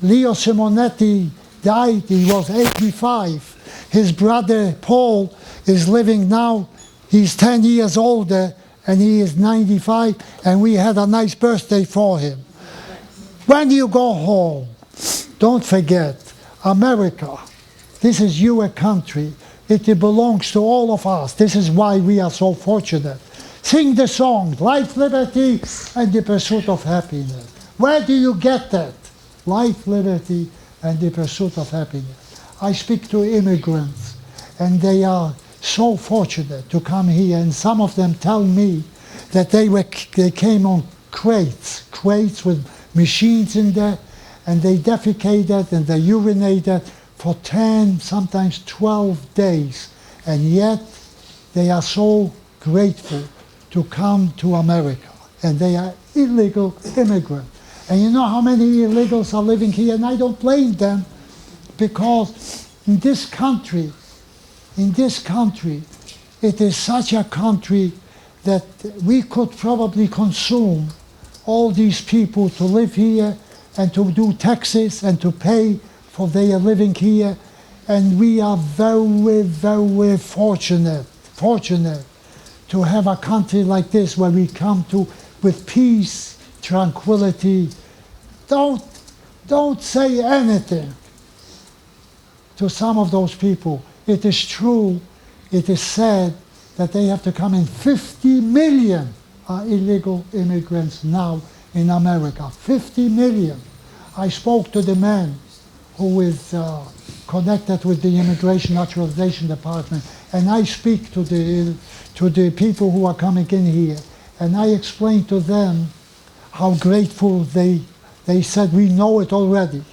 Leo Simonetti died, he was 85. His brother Paul is living now, he's 10 years older, and he is 95, and we had a nice birthday for him. When you go home, don't forget, America, this is your country. It belongs to all of us. This is why we are so fortunate. Sing the song, life, liberty, and the pursuit of happiness. Where do you get that? Life, liberty, and the pursuit of happiness. I speak to immigrants, and they are so fortunate to come here, and some of them tell me that they came on crates with machines in there, and they defecated and they urinated for 10, sometimes 12 days, and yet they are so grateful to come to America, and they are illegal immigrants. And you know how many illegals are living here, and I don't blame them, because in this country, it is such a country that we could probably consume all these people to live here and to do taxes and to pay for their living here. And we are very, very fortunate to have a country like this where we come to with peace, tranquility. Don't say anything to some of those people. It is true, it is said that they have to come in. 50 million are illegal immigrants now in America. 50 million. I spoke to the man who is connected with the Immigration Naturalization Department, and I speak to the people who are coming in here, and I explained to them how grateful they said, we know it already.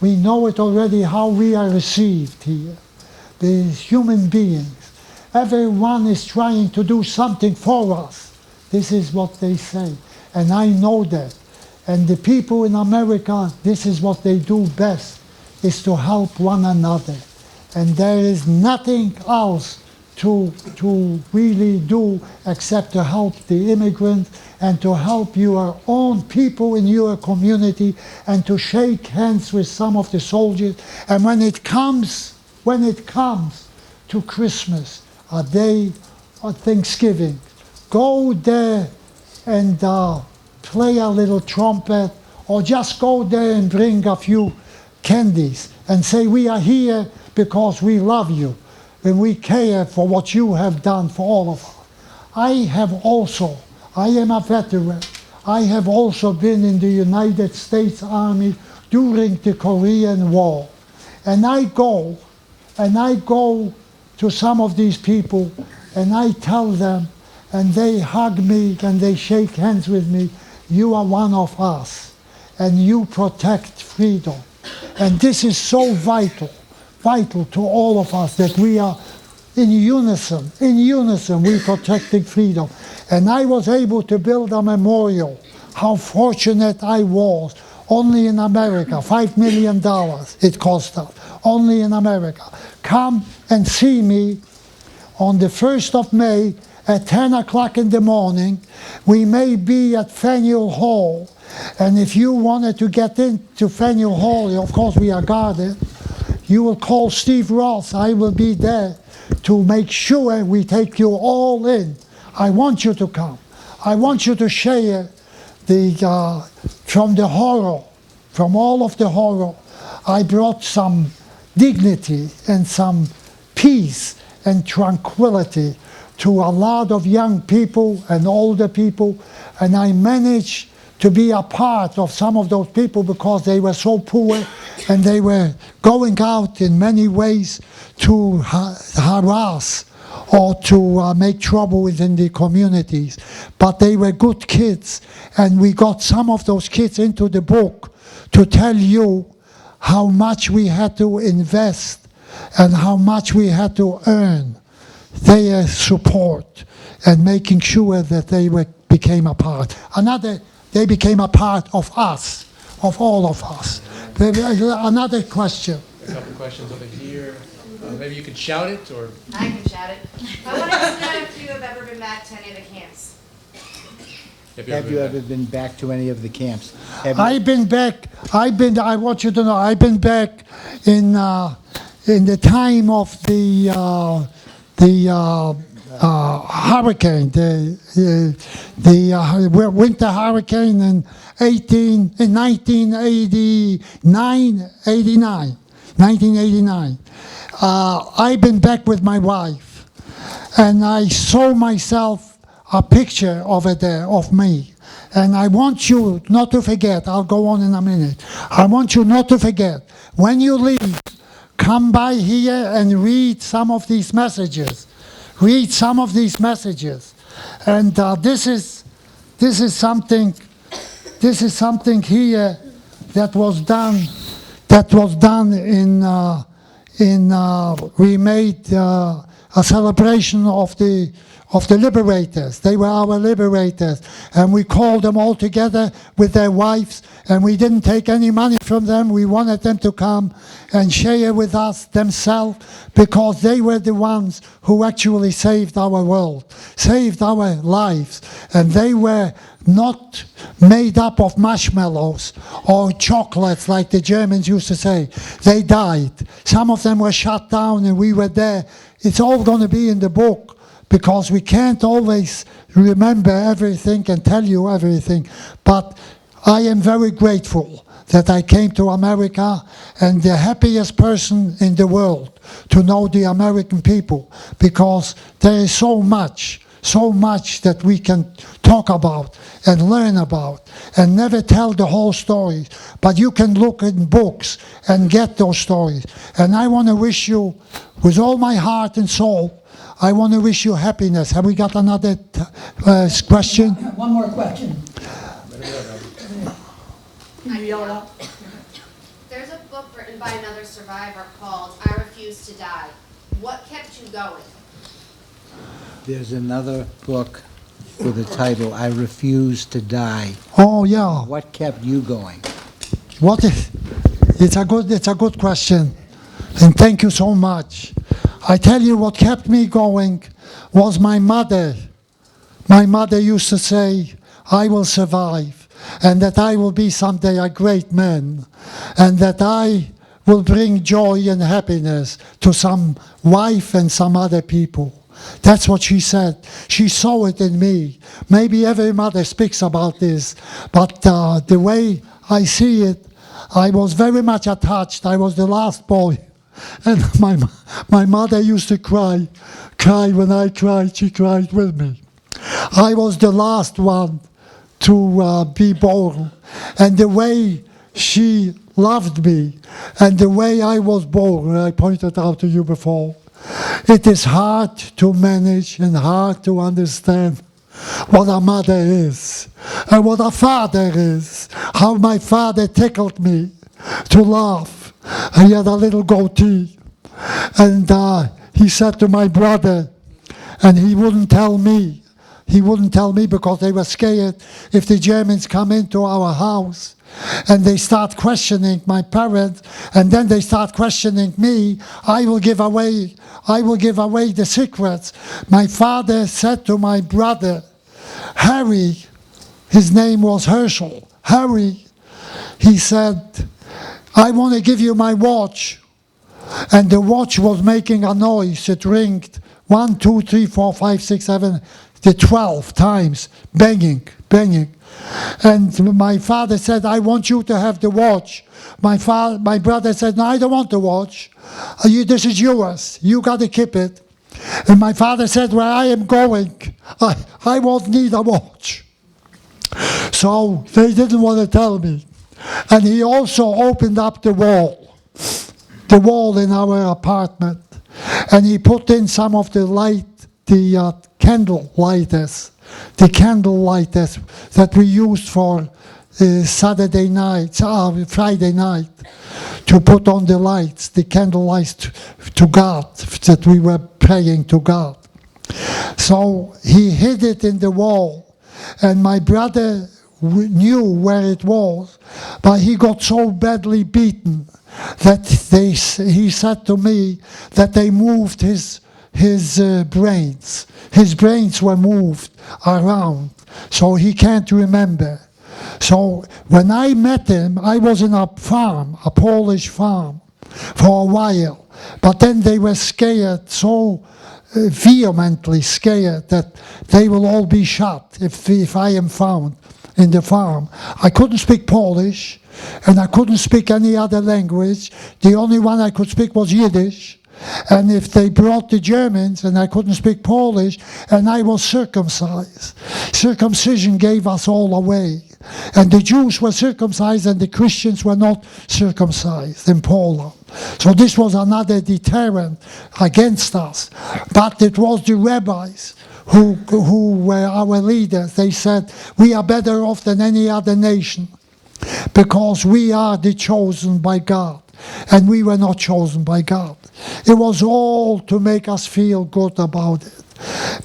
We know it already how we are received here. The human beings. Everyone is trying to do something for us. This is what they say. And I know that. And the people in America, this is what they do best, is to help one another. And there is nothing else to really do except to help the immigrants and to help your own people in your community and to shake hands with some of the soldiers. And when it comes to Christmas, a day of Thanksgiving, go there and play a little trumpet, or just go there and bring a few candies and say, we are here because we love you and we care for what you have done for all of us. I am a veteran. I have also been in the United States Army during the Korean War. And I go to some of these people and I tell them, and they hug me and they shake hands with me, you are one of us and you protect freedom. And this is so vital to all of us, that we are in unison, we protecting freedom. And I was able to build a memorial, how fortunate I was. Only in America, $5 million it cost us, only in America. Come and see me on the 1st of May at 10 o'clock in the morning. We may be at Faneuil Hall. And if you wanted to get into Faneuil Hall, of course we are guarded, you will call Steve Ross. I will be there to make sure we take you all in. I want you to come. I want you to share from the horror, from all of the horror. I brought some dignity and some peace and tranquility to a lot of young people and older people, and I managed to be a part of some of those people because they were so poor and they were going out in many ways to harass or to make trouble within the communities. But they were good kids, and we got some of those kids into the book to tell you how much we had to invest and how much we had to earn their support and making sure that they became a part. They became a part of us, of all of us. Another question. A couple questions over here. Maybe you could shout it, or I can shout it. I want to know if you have ever been back to any of the camps. Have you ever been back to any of the camps? I've been back. I want you to know. I've been back in the time of the hurricane, the winter hurricane in 1989. I've been back with my wife, and I saw myself a picture over there of me. And I want you not to forget, I'll go on in a minute. I want you not to forget, when you leave, come by here and read some of these messages. Read some of these messages. And this is something here that was done we made a celebration of the liberators. They were our liberators, and we called them all together with their wives, and we didn't take any money from them. We wanted them to come and share with us themselves, because they were the ones who actually saved our world, saved our lives, and they were not made up of marshmallows or chocolates like the Germans used to say. They died. Some of them were shot down and we were there. It's all going to be in the book, because we can't always remember everything and tell you everything. But I am very grateful that I came to America, and the happiest person in the world to know the American people, because there is so much that we can talk about and learn about, and never tell the whole story. But you can look in books and get those stories. And I want to wish you, with all my heart and soul, I want to wish you happiness. Have we got another question? One more question. There's a book written by another survivor called I Refuse to Die. What kept you going? There's another book with the title, I Refuse to Die. Oh, yeah. What kept you going? It's a good question, and thank you so much. I tell you, what kept me going was my mother. My mother used to say, I will survive, and that I will be someday a great man, and that I will bring joy and happiness to some wife and some other people. That's what she said. She saw it in me. Maybe every mother speaks about this, but the way I see it, I was very much attached. I was the last boy. And my mother used to cry when I cried. She cried with me. I was the last one to be born. And the way she loved me, and the way I was born, I pointed out to you before, it is hard to manage and hard to understand what a mother is and what a father is. How my father tickled me to laugh. He had a little goatee, and he said to my brother, and he wouldn't tell me. He wouldn't tell me because they were scared if the Germans come into our house and they start questioning my parents, and then they start questioning me, I will give away the secrets. My father said to my brother, Harry, his name was Herschel, Harry, he said, I want to give you my watch. And the watch was making a noise. It ringed 1, 2, 3, 4, 5, 6, 7, the 12 times, banging. And my father said, I want you to have the watch. My brother said, no, I don't want the watch. This is yours. You got to keep it. And my father said, where I am going, I won't need a watch. So they didn't want to tell me. And he also opened up the wall in our apartment. And he put in some of the light, the candle lighters that we used for Friday night, to put on the lights, the candle lights to God, that we were praying to God. So he hid it in the wall, and my brother knew where it was, but he got so badly beaten that he said to me that they moved his brains. His brains were moved around, so he can't remember. So when I met him, I was in a farm, a Polish farm, for a while. But then they were scared, so vehemently scared, that they will all be shot if I am found in the farm. I couldn't speak Polish, and I couldn't speak any other language. The only one I could speak was Yiddish. And if they brought the Germans, and I couldn't speak Polish, and I was circumcised. Circumcision gave us all away. And the Jews were circumcised and the Christians were not circumcised in Poland. So this was another deterrent against us. But it was the rabbis who were our leaders. They said, we are better off than any other nation because we are the chosen by God. And we were not chosen by God. It was all to make us feel good about it.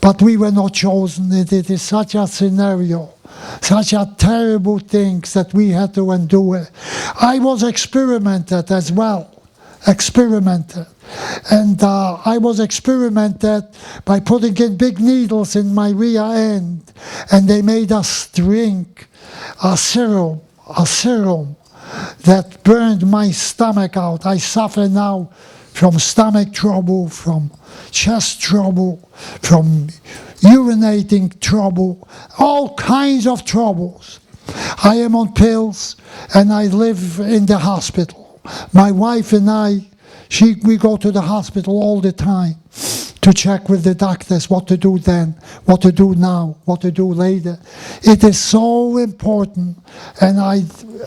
But we were not chosen. It is such a scenario, such a terrible things that we had to endure. I was experimented as well. Experimented. And I was experimented by putting in big needles in my rear end. And they made us drink a serum that burned my stomach out. I suffer now from stomach trouble, from chest trouble, from urinating trouble, all kinds of troubles. I am on pills and I live in the hospital. My wife and I, we go to the hospital all the time to check with the doctors what to do then, what to do now, what to do later. It is so important, and I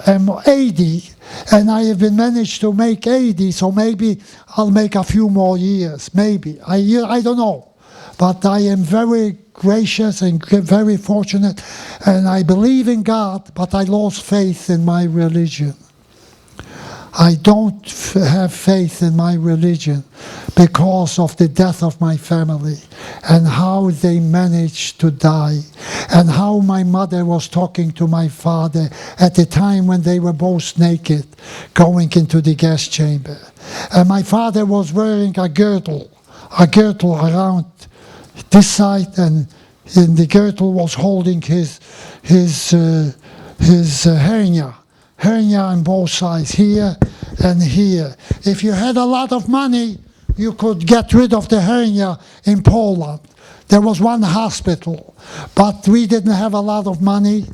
am 80, and I have been managed to make 80, so maybe I'll make a few more years, maybe. I don't know, but I am very gracious and very fortunate, and I believe in God, but I lost faith in my religion. I don't have faith in my religion because of the death of my family and how they managed to die and how my mother was talking to my father at the time when they were both naked going into the gas chamber. And my father was wearing a girdle around this side, and the girdle was holding his hernia on both sides, here and here. If you had a lot of money, you could get rid of the hernia in Poland. There was one hospital, but we didn't have a lot of money,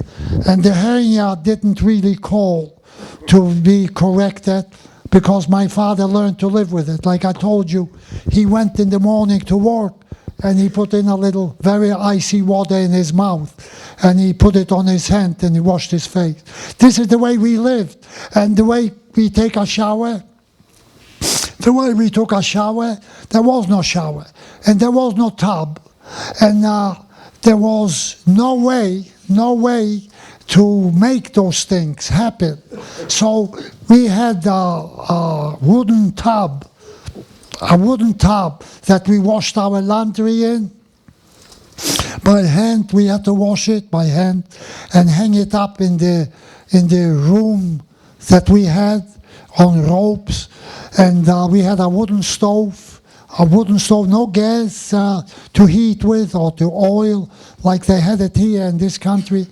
and the hernia didn't really call to be corrected because my father learned to live with it. Like I told you, he went in the morning to work, and he put in a little very icy water in his mouth, and he put it on his hand and he washed his face. This is the way we lived. And the way we take a shower, the way we took a shower, there was no shower, and there was no tub, and there was no way to make those things happen. So we had a wooden tub that we washed our laundry in. By hand, we had to wash it by hand and hang it up in the room that we had on ropes. And we had a wooden stove, no gas to heat with or to oil like they had it here in this country.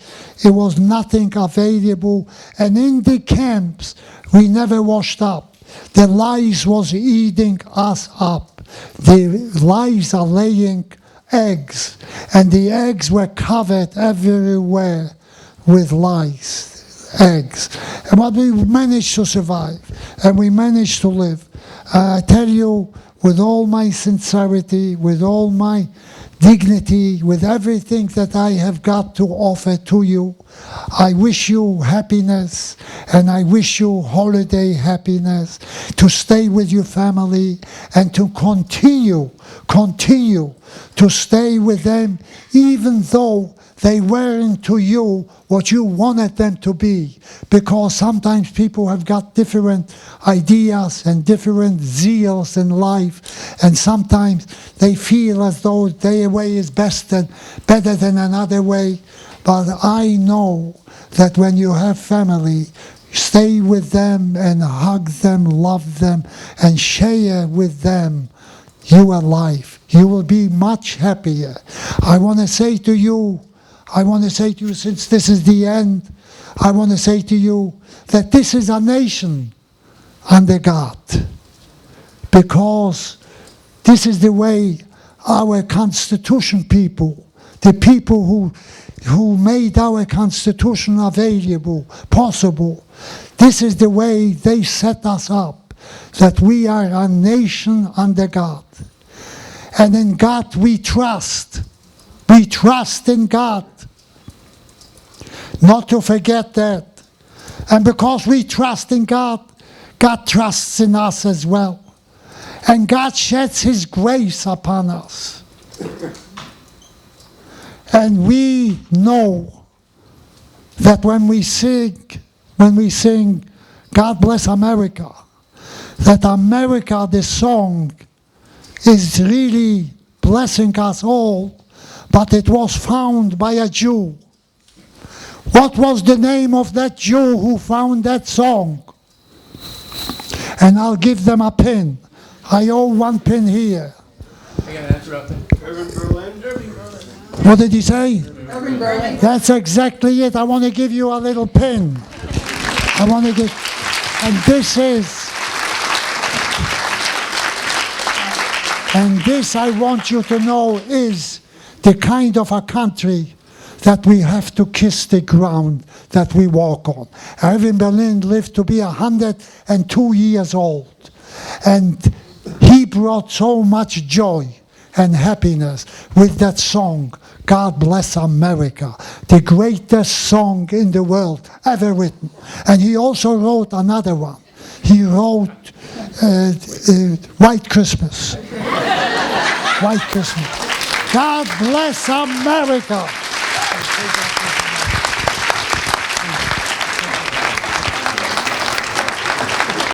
It was nothing available. And in the camps, we never washed up. The lice was eating us up. The lice are laying eggs, and the eggs were covered everywhere with lice, eggs. But we managed to survive, and we managed to live. I tell you, with all my sincerity, with all my dignity, with everything that I have got to offer to you, I wish you happiness, and I wish you holiday happiness, to stay with your family and to continue to stay with them, even though they weren't to you what you wanted them to be. Because sometimes people have got different ideas and different zeals in life, and sometimes they feel as though their way is best and better than another way. But I know that when you have family, stay with them and hug them, love them, and share with them your life. You will be much happier. I want to say to you, since this is the end, I want to say to you that this is a nation under God. Because this is the way our Constitution people, the people who made our Constitution available, possible, this is the way they set us up. that we are a nation under God. And in God we trust. We trust in God. Not to forget that. And because we trust in God, God trusts in us as well. And God sheds His grace upon us. And we know that when we sing God Bless America, that America, the song, is really blessing us all, but it was found by a Jew. What was the name of that Jew who found that song? And I'll give them a pin. I owe one pin here. I got an answer out there. What did he say? That's exactly it. I want to give you a little pin. I want to give, and this I want you to know is the kind of a country that we have to kiss the ground that we walk on. Irving Berlin lived to be 102 years old, and he brought so much joy and happiness with that song, God Bless America, the greatest song in the world ever written. And he also wrote another one. He wrote White Christmas. White Christmas. God bless America.